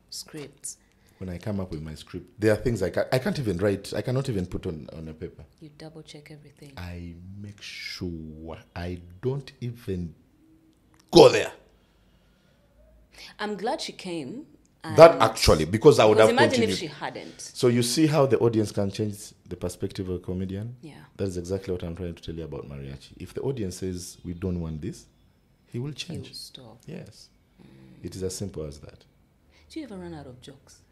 scripts?
When I come up with my script, there are things I can't even write. I cannot even put on a paper.
You double check everything.
I make sure I don't even go there.
I'm glad she came.
That actually, because I would have
imagine
continued.
If she hadn't.
So you see how the audience can change the perspective of a comedian?
Yeah.
That's exactly what I'm trying to tell you about mariachi. If the audience says, we don't want this, he will change.
He will stop.
Yes. It is as simple as that.
Do you ever run out of jokes?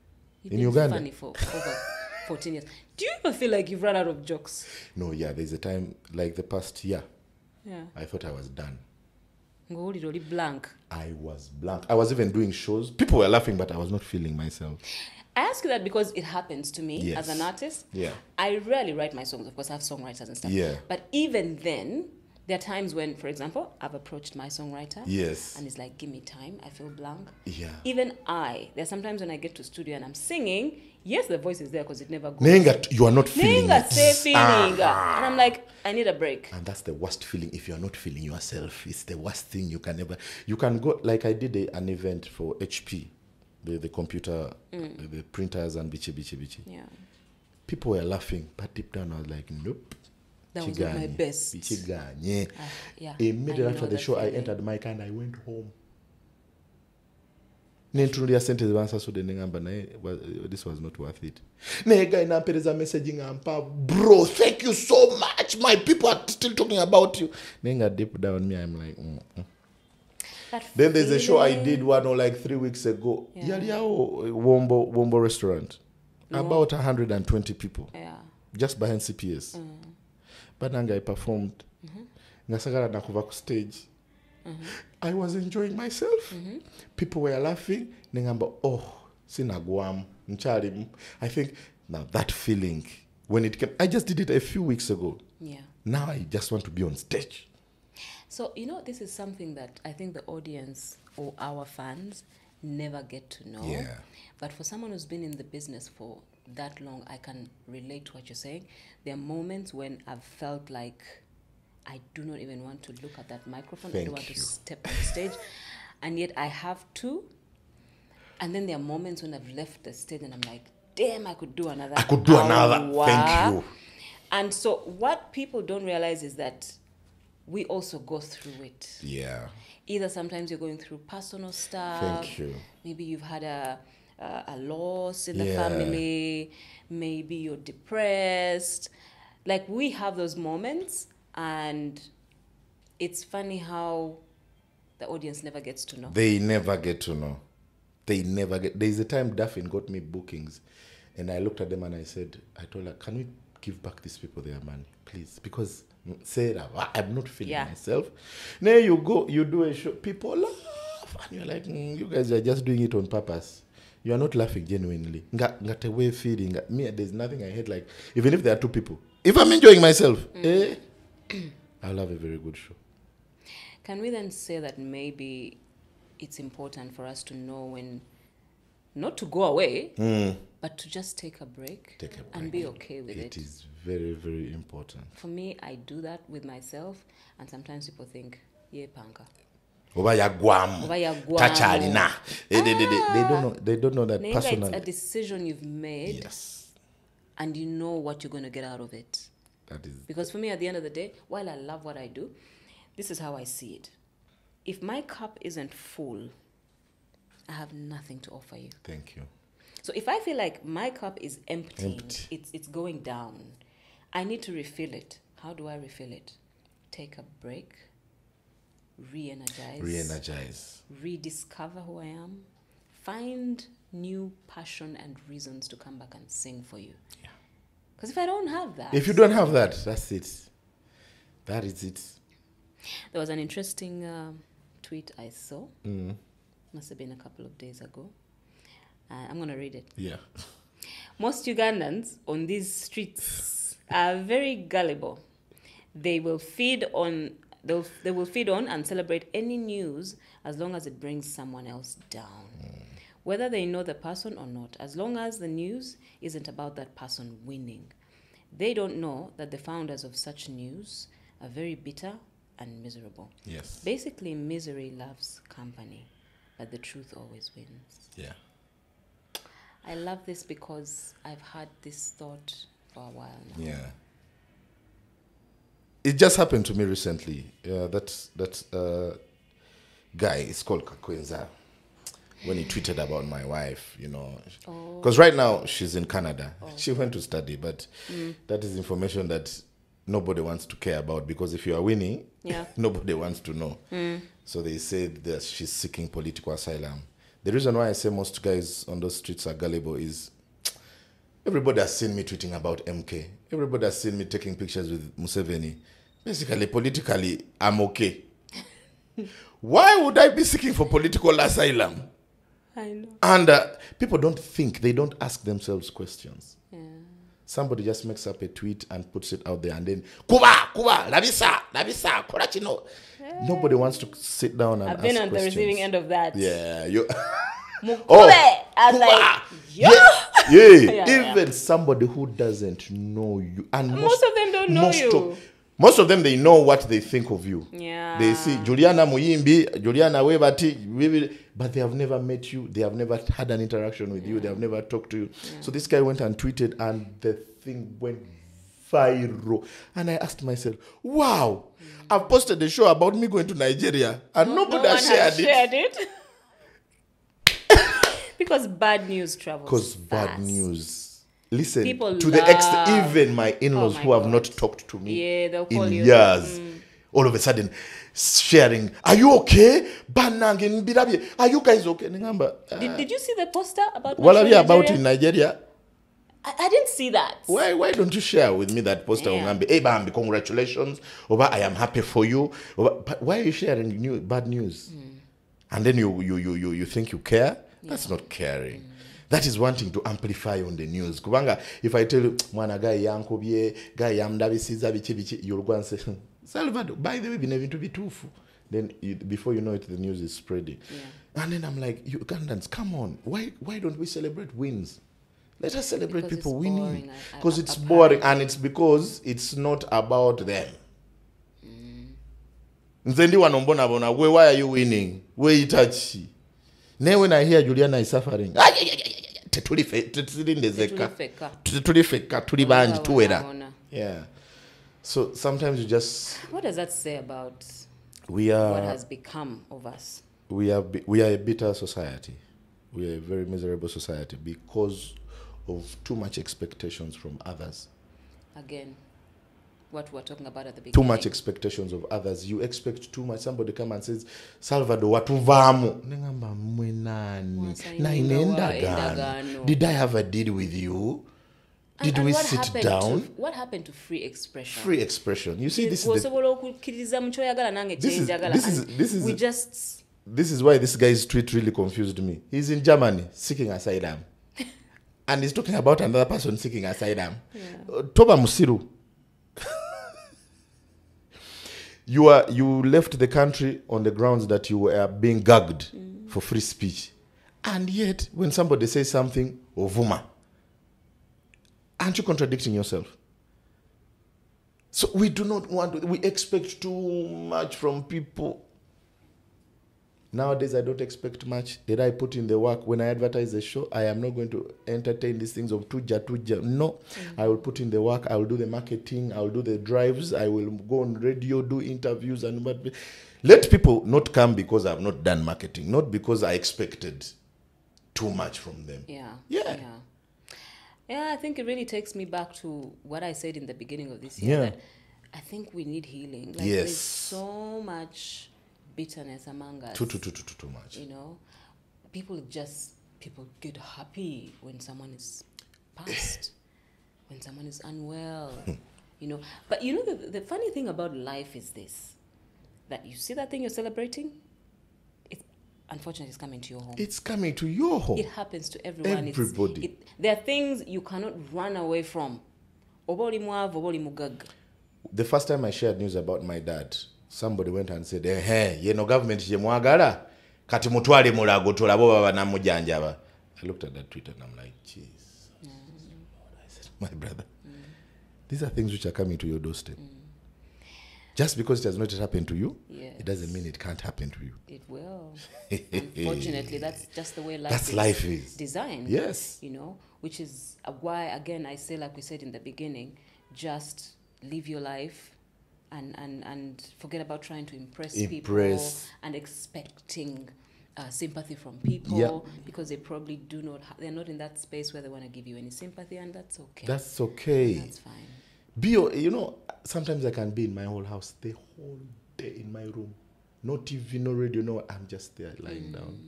You've
In
been
Uganda?
funny for over 14 years. Do you ever feel like you've run out of jokes?
No, yeah, there's a time, like the past year,
Yeah.
I thought I was done.
Really blank.
I was blank. I was even doing shows. People were laughing, but I was not feeling myself.
I ask you that because it happens to me
Yes.
as an artist.
Yeah.
I rarely write my songs. Of course, I have songwriters and stuff.
Yeah.
But even then, there are times when, for example, I've approached my songwriter.
Yes.
And it's like, give me time. I feel blank.
Yeah.
Even there's sometimes when I get to studio and I'm singing, yes, the voice is there because it never goes.
Nenga, you are not feeling
Nenga
it.
say feeling. And I'm like, I need a break.
And that's the worst feeling if you're not feeling yourself. It's the worst thing you can ever. You can go, like I did an event for HP, the computer, the printers and bichi.
Yeah.
People were laughing, but deep down I was like, nope.
That was not my best.
Yeah.
Immediately
after the show, I entered my car and I went home. This was not worth it. Bro, thank you so much. My people are still talking about you. Deep down me, I'm like, Then there's a show I did like 3 weeks ago. Wombo restaurant. About 120 people.
Yeah.
Just behind CPS. But I performed. Ngasagara nakuva ku stage. I was enjoying myself. People were laughing. Nengamba, sinagwam, ncharimu. I think now that feeling, when it came, I just did it a few weeks ago.
Yeah.
Now I just want to be on stage.
So, this is something that I think the audience or our fans never get to know.
Yeah.
But for someone who's been in the business for that long, I can relate to what you're saying. There are moments when I've felt like I do not even want to look at that microphone. I
Thank
don't want to
you.
step on the stage. And yet I have to. And then there are moments when I've left the stage and I'm like, damn, I could do another.
I could do another.
hour.
Thank you.
And so what people don't realize is that we also go through it.
Yeah.
Either sometimes you're going through personal stuff.
Thank you.
Maybe you've had a loss in the
Yeah.
family. Maybe you're depressed. Like, we have those moments, and it's funny how the audience never gets to know.
They never get to know. They never get. There's a time Daphne got me bookings, and I looked at them and I told her, can we give back these people their money, please? Because Sarah, I'm not feeling myself. Now you go, you do a show, people laugh, and you're like, you guys are just doing it on purpose. You are not laughing genuinely. Got away feeling. Me, there's nothing I hate like, even if there are two people. If I'm enjoying myself, I'll have a very good show.
Can we then say that maybe it's important for us to know when not to go away, but to just take a break, and be okay with it?
It is very, very important.
For me, I do that with myself, and sometimes people think, yeah, panka.
Oba ya Guam. Tachalina. They don't know that personally.
It's a decision you've made.
Yes.
And you know what you're going to get out of it.
That is.
Because for me, at the end of the day, while I love what I do, this is how I see it. If my cup isn't full, I have nothing to offer you.
Thank you.
So if I feel like my cup is empty. It's going down, I need to refill it. How do I refill it? Take a break, re-energize, rediscover who I am, find new passion and reasons to come back and sing for you. Yeah. Because if I don't have that...
If you don't have that, that's it. That is it.
There was an interesting tweet I saw. Must have been a couple of days ago. I'm going to read it.
Yeah.
Most Ugandans on these streets are very gullible. They will feed on and celebrate any news as long as it brings someone else down. Whether they know the person or not, as long as the news isn't about that person winning. They don't know that the founders of such news are very bitter and miserable.
Yes.
Basically, misery loves company, but the truth always wins.
Yeah.
I love this because I've had this thought for a while now.
Yeah. It just happened to me recently. That guy is called Kakwenza. When he tweeted about my wife, because right now she's in Canada. She went to study, but that is information that nobody wants to care about, because if you are winning, nobody wants to know. So they said that she's seeking political asylum. The reason why I say most guys on those streets are gullible is everybody has seen me tweeting about MK. Everybody has seen me taking pictures with Museveni. Basically, politically, I'm okay. Why would I be seeking for political asylum?
I know.
And people don't think, they don't ask themselves questions.
Yeah.
Somebody just makes up a tweet and puts it out there, and then, Kuba, labisa, korachino. Nobody wants to sit down and ask questions.
I've been on the receiving end of that.
Yeah.
I was like,
Even somebody who doesn't know you. And
most of them don't know you.
Most of them, they know what they think of you.
Yeah.
They see Juliana Muyimbi, Juliana Webati, but they have never met you. They have never had an interaction with you. They have never talked to you. Yeah. So this guy went and tweeted, and the thing went viral. And I asked myself, wow, I've posted a show about me going to Nigeria, and nobody has shared it.
Because bad news travels
Because
fast.
bad news. Listen,
people
to the extent, even my in-laws who have not talked to me
they'll call
in
you.
years, all of a sudden sharing, are you okay? Are you guys okay?
Did you see the poster about
what are you about in Nigeria?
I didn't see that.
Why don't you share with me that poster? Hey, Bambi, congratulations. I am happy for you. But why are you sharing bad news? And then you think you care? That's not caring. That is wanting to amplify on the news. Kubanga, if I tell you, mwana guy yankobye, guy yamdabisiza bichi, you'll go and say, Salvador, by the way, been to be truthful. Then before you know it, the news is spreading. Yeah. And then I'm like, you Ugandans, come on. Why don't we celebrate wins? Let us celebrate people winning. Because it's boring, and it's because it's not about them. Nzendi wanombona bona, why are you winning? Where you touch? Now when I hear Juliana is suffering, yeah. So sometimes you just.
What does that say about
what
has become of us?
We are a bitter society. We are a very miserable society because of too much expectations from others.
Again, what we're talking about at the beginning.
Too much expectations of others. You expect too much. Somebody come and says, Salvador, watuvamu. Did I have a deal with you? Did we sit down?
What happened to free expression?
Free expression. You see, this is why this guy's tweet really confused me. He's in Germany seeking asylum. And he's talking about another person seeking asylum. Toba Musiru. You left the country on the grounds that you were being gagged for free speech. And yet, when somebody says something, ovuma, aren't you contradicting yourself? So we do not want to, we expect too much from people. Nowadays, I don't expect much. Did I put in the work? When I advertise a show, I am not going to entertain these things of tuja. No, I will put in the work. I will do the marketing. I will do the drives. I will go on radio, do interviews. And let people not come because I have not done marketing, not because I expected too much from them.
Yeah, I think it really takes me back to what I said in the beginning of this year. That I think we need healing. Like, there's so much bitterness among us.
Too much.
You know, people get happy when someone is passed, when someone is unwell, you know. But you know, the funny thing about life is this, that you see that thing you're celebrating, unfortunately, it's coming to your home.
It's coming to your home.
It happens to everyone.
Everybody.
There are things you cannot run away from. The
first time I shared news about my dad, somebody went and said, government jemwagala kati mutwale mulago tolabo baba namujanjaba. I looked at that tweet and I'm like, jeez. I said, my brother, these are things which are coming to your doorstep. Just because it has not happened to you, it doesn't mean it can't happen to you.
It will. Unfortunately, that's just the way
life is
designed.
Yes.
You know, which is why, again, I say, like we said in the beginning, just live your life and forget about trying to impress people and expecting sympathy from people, because they probably they're not in that space where they want to give you any sympathy, and that's okay.
That's okay.
That's fine.
You know, sometimes I can be in my whole house the whole day in my room. No TV, no radio, no. I'm just there lying down.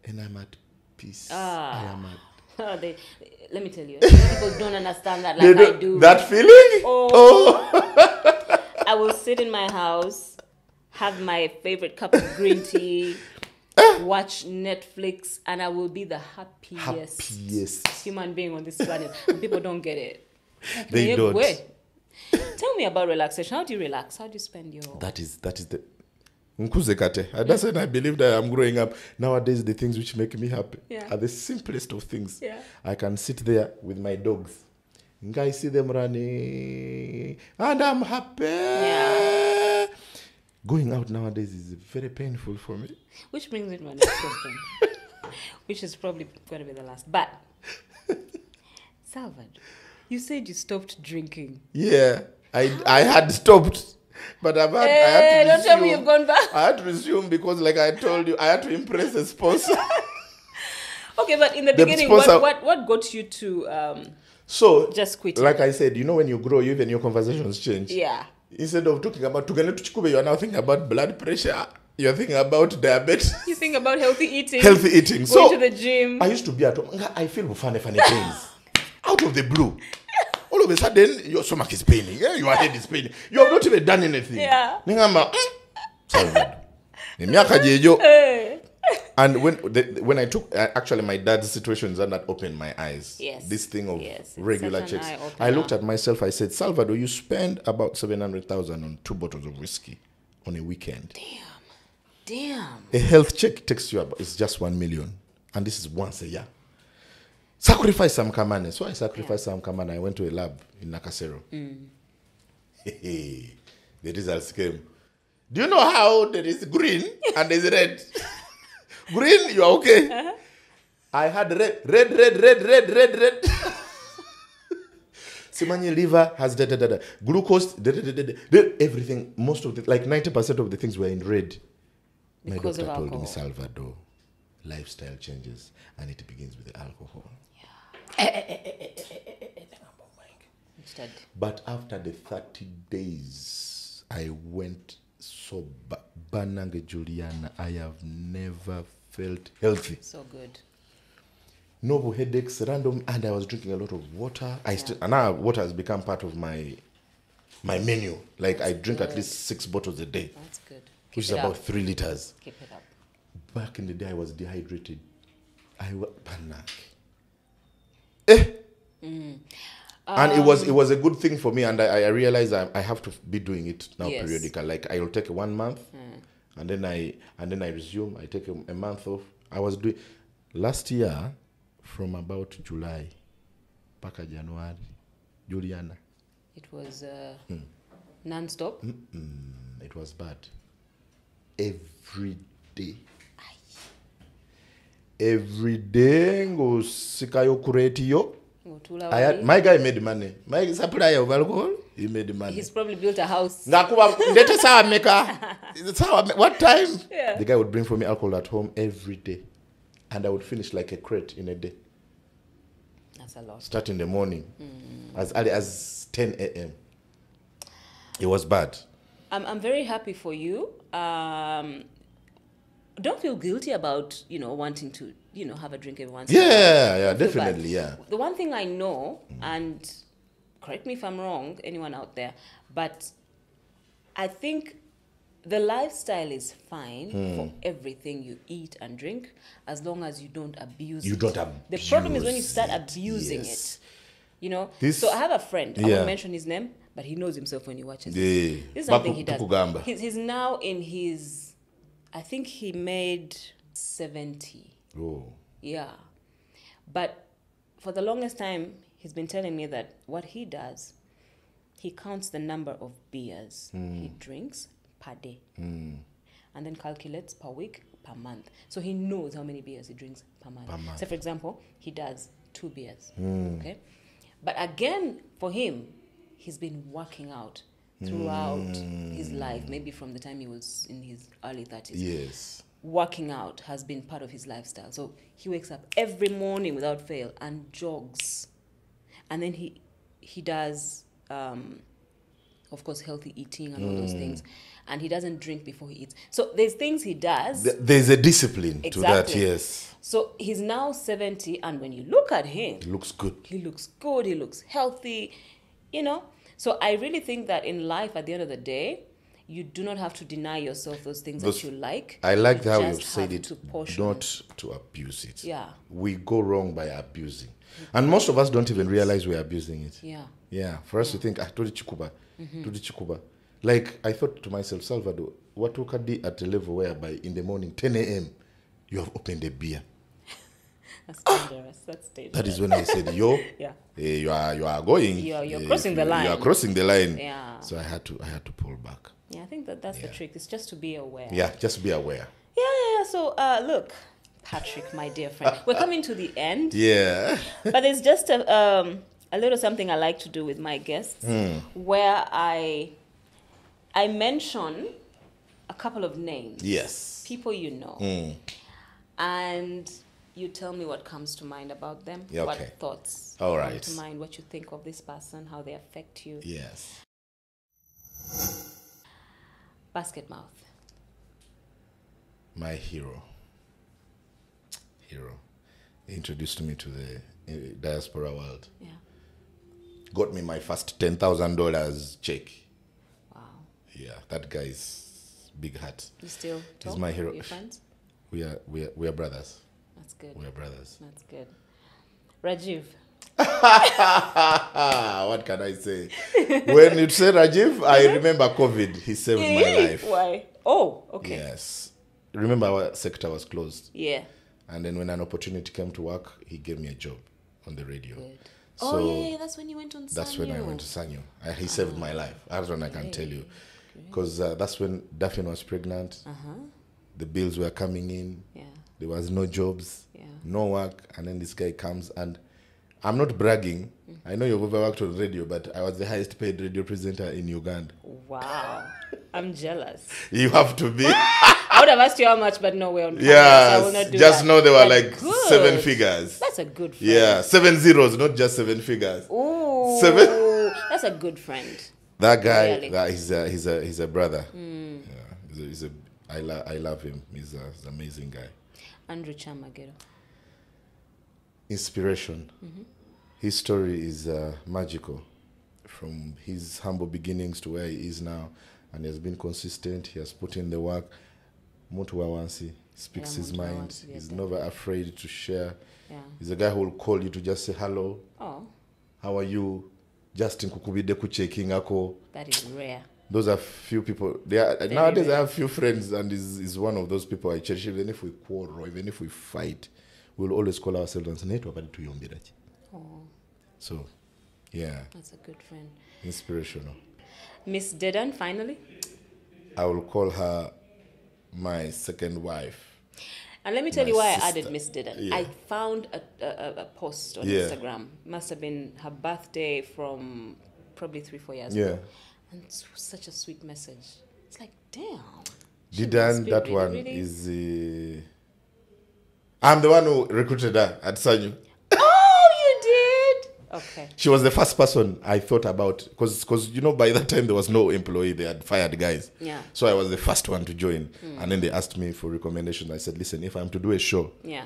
And I'm at peace. I am at...
let me tell you, people don't understand that like I do.
That feeling?
Oh. I will sit in my house, have my favorite cup of green tea, watch Netflix, and I will be the happiest human being on this planet. And people don't get it.
They don't.
Tell me about relaxation. How do you relax? How do you spend your...
That is the... That's when I believe that I'm growing up. Nowadays, the things which make me happy are the simplest of things. I can sit there with my dogs. I see them running, and I'm happy. Going out nowadays is very painful for me.
Which brings me to my next question, which is probably going to be the last. But, Salvador, you said you stopped drinking.
Yeah, I had stopped. But I had to
don't tell me you've gone back.
I had to resume because, like I told you, I had to impress the sponsor.
Okay, but in the beginning, what got you to just quit?
Like I said, you know, when you grow, even your conversations change.
Yeah.
Instead of talking about Tuganetchikube, you are now thinking about blood pressure. You're thinking about diabetes.
You think about healthy eating.
Going
to the gym.
I used to be at home. I feel funny pains. Out of the blue. All of a sudden, your stomach is paining. Your head is paining. You have not even done anything.
Yeah.
And when I took, actually my dad's situations that opened my eyes.
Yes.
This thing of regular checks. I looked at myself, I said, Salvador, you spend about 700,000 on 2 bottles of whiskey on a weekend.
Damn.
A health check takes you about, it's just 1 million. And this is once a year. Sacrifice some kamane. So I sacrificed some kamane. I went to a lab in Nakasero. The results came. Do you know how there is green and there's red? Green, you are okay. I had red. Simanye liver has glucose, everything. Most of the, like 90% of the things were in red.
Because
My
of
doctor told me,
alcohol.
Salvador, lifestyle changes, and it begins with the alcohol. But after the 30 days, I went sober. Banange Juliana, I have never felt healthy.
So good.
No headaches, random, and I was drinking a lot of water. And now water has become part of my menu. Like I drink at least 6 bottles a day.
That's good.
Which is about 3 liters.
Keep it up.
Back in the day, I was dehydrated. I was and it was a good thing for me, and I realized I have to be doing it now periodical. Like I'll take 1 month, and then I resume. I take a month off. I was doing last year from about July, back January, Juliana.
It was non-stop.
It was bad. Every day. Every day, go sikayo kuretio. My guy made money. My supplier of alcohol, he made money.
He's probably built a house.
What time? Yeah. The guy would bring for me alcohol at home every day. And I would finish like a crate in a day.
That's a lot.
Start in the morning. As early as 10 a.m. It was bad.
I'm very happy for you. Don't feel guilty about, wanting to, have a drink every once in a while.
Yeah, definitely, yeah.
The one thing I know, and correct me if I'm wrong, anyone out there, but I think the lifestyle is fine for everything you eat and drink, as long as you don't abuse it.
You don't abuse
The problem is when you start abusing it. So I have a friend, I won't mention his name, but he knows himself when he watches this. This is something he does. He's now in his... I think he made 70.
Oh.
Yeah. But for the longest time, he's been telling me that what he does, he counts the number of beers he drinks per day. And then calculates per week, per month. So he knows how many beers he drinks per month. So for example, he does 2 beers. Okay. But again, for him, he's been working out throughout his life, maybe from the time he was in his early 30s.
Yes.
Working out has been part of his lifestyle. So he wakes up every morning without fail and jogs. And then he does, of course, healthy eating and all those things. And he doesn't drink before he eats. So there's things he does.
There's a discipline to that, yes.
So he's now 70, and when you look at him...
He looks good.
He looks good, he looks healthy, So I really think that in life, at the end of the day, you do not have to deny yourself those things that you like.
I like how
you
you've said it, not to abuse it.
Yeah.
We go wrong by abusing. And most of us don't even realize we're abusing it.
Yeah.
Yeah. For us to think, to the chikuba. Like, I thought to myself, Salvador, what you can do at a level whereby in the morning, 10 a.m., you have opened a beer.
That's dangerous. That's dangerous.
That is when I said, you are going.
You're crossing the line.
You are crossing the line.
Yeah.
So I had to pull back.
Yeah, I think that's the trick. It's just to be aware.
Yeah, just be aware.
Yeah. So look, Patrick, my dear friend, we're coming to the end.
Yeah.
But it's just a little something I like to do with my guests, where I mention a couple of names.
Yes.
People you know. And you tell me what comes to mind about them.
Yeah, okay.
What thoughts
All
come
right.
to mind, what you think of this person, how they affect you.
Yes.
Basket mouth.
My hero. He introduced me to the diaspora world.
Yeah.
Got me my first $10,000 check.
Wow.
Yeah, that guy's big heart.
You still talk?
He's my hero.
Your friends?
We are brothers.
That's good.
We are brothers.
That's good. Rajiv.
What can I say? When you say Rajiv, I remember COVID. He saved my life.
Why? Oh, okay.
Yes. Remember our sector was closed.
Yeah.
And then when an opportunity came to work, he gave me a job on the radio.
Good.
So
yeah, that's when you went on Sanyo.
that's when I went to Sanyo. He saved my life. That's when I can tell you. because that's when Daphne was pregnant. The bills were coming in.
Yeah.
There was no jobs,
Yeah.
no work, and then this guy comes, and I'm not bragging. I know you've overworked on radio, but I was the highest paid radio presenter in Uganda.
Wow. I'm jealous.
You have to be.
I would have asked you how much, but no way on camera,
Yeah,
so I will not do
just
that.
know they were
But
like
good.
7 figures.
That's a good friend.
Yeah, 7 zeros, not just 7 figures.
Ooh.
7.
That's a good friend.
That guy,
Really?
he's a brother. Yeah, I love him. He's an amazing guy.
Andrew Chamagero.
Inspiration. His story is magical, from his humble beginnings to where he is now, and he has been consistent. He has put in the work. Mutu Wawansi speaks
Yeah,
his
Mutu
mind.
Wawansi,
He's
yeah,
never afraid to share.
Yeah.
He's a guy who will call you to just say hello.
Oh,
How are you? Justin kukubide kuchecking ako.
that is rare.
Those are few people. Nowadays, I have few friends, and is one of those people I cherish. Even if we quarrel, even if we fight, we'll always call ourselves and say, "Neto abadi tuyombirachi."
Oh,
So, yeah,
that's a good friend.
inspirational.
Miss Dedan, finally.
I will call her my second wife.
And let me tell
My
you why
sister.
I added Miss Dedan.
Yeah.
I found a post on
Yeah.
Instagram. Must have been her birthday from probably 3-4 years
Yeah.
ago. And it was such a sweet message. It's like, damn. she
Didan,
must be
that
really,
one
really-
is. I'm the one who recruited her at Sanyu.
Oh, you did? Okay.
She was the first person I thought about, because by that time there was no employee, they had fired guys.
Yeah.
So I was the first one to join, and then they asked me for recommendations. I said, listen, if I'm to do a show,
Yeah.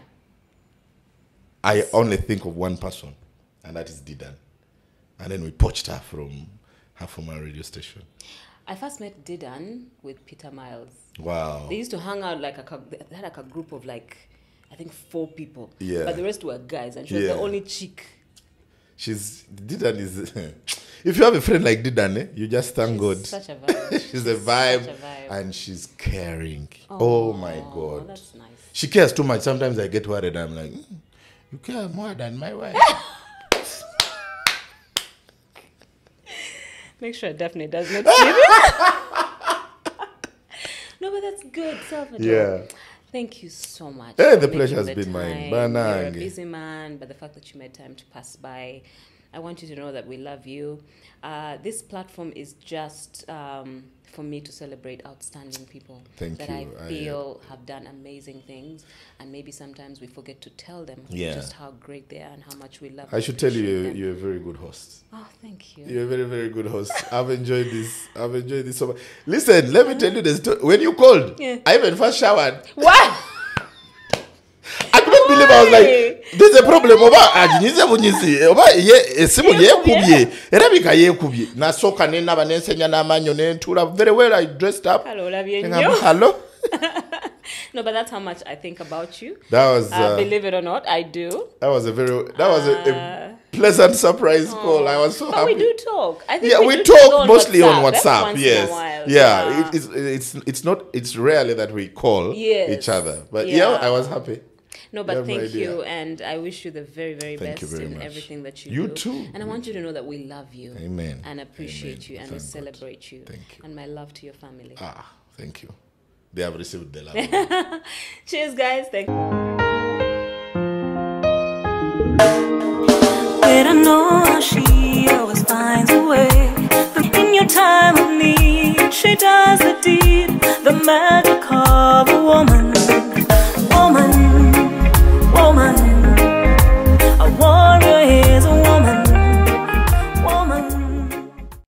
I only think of one person, and that is Didan. And then we poached her from her former radio station.
I first met Didan with Peter Miles.
Wow.
They used to hang out they had like a group of I think 4 people.
Yeah.
But the rest were guys, and she was
Yeah.
the only chick.
Didan is, if you have a friend like Didan, you just thank God.
Such a vibe.
She's a vibe,
Such a vibe.
and she's caring. Oh my
Oh,
God.
that's nice.
She cares too much. Sometimes I get worried. I'm like, you care more than my wife.
Make sure Daphne does not see this. No, but that's good, Salvador.
Yeah.
Thank you so much.
Hey,
for
the
making
pleasure has
the
been mine.
time. You're a
Banange.
busy man, but the fact that you made time to pass by, I want you to know that we love you. This platform is just for me to celebrate outstanding people
Thank
that
you.
I feel have done amazing things, and maybe sometimes we forget to tell them
Yeah.
just how great they are and how much we love
I
and
should tell you,
appreciate them.
you're a very good host.
Oh, thank you.
You're a very, very good host. I've enjoyed this. So much. Listen, let me tell you the story. When you called,
Yeah.
I even first showered.
What?
I couldn't believe. I was like, there's a problem. Oba ajinyize bunyisi. Oba ye esimu ye kubye. Era bika ye kubye. Na soka nena banensenya na manyo nentura. Very well I dressed up.
Hello, love you.
And I'm, hello.
No, but that's how much I think about you.
That was
Believe it or not, I do.
that was a pleasant surprise call. I was so
But
happy.
we do talk. I think
Yeah, we
do
talk mostly on
eh?
WhatsApp.
Once in
Yes,
a while.
yeah. It's rarely that we call
Yes.
each other. But
Yeah.
I was happy.
No,
You
but
have no
thank
idea.
you, and I wish you the very, very
Thank you
best
very
in
much.
everything that you
You
do.
too.
And I want you to know that we love you.
Amen.
And appreciate
Amen.
you, and we
Thank God.
celebrate you.
Thank you.
And my love to your family.
Thank you. They have received the love.
Cheers, guys. Thank you.
But I know she always finds a way. In your time of need, she does the deed, the magic.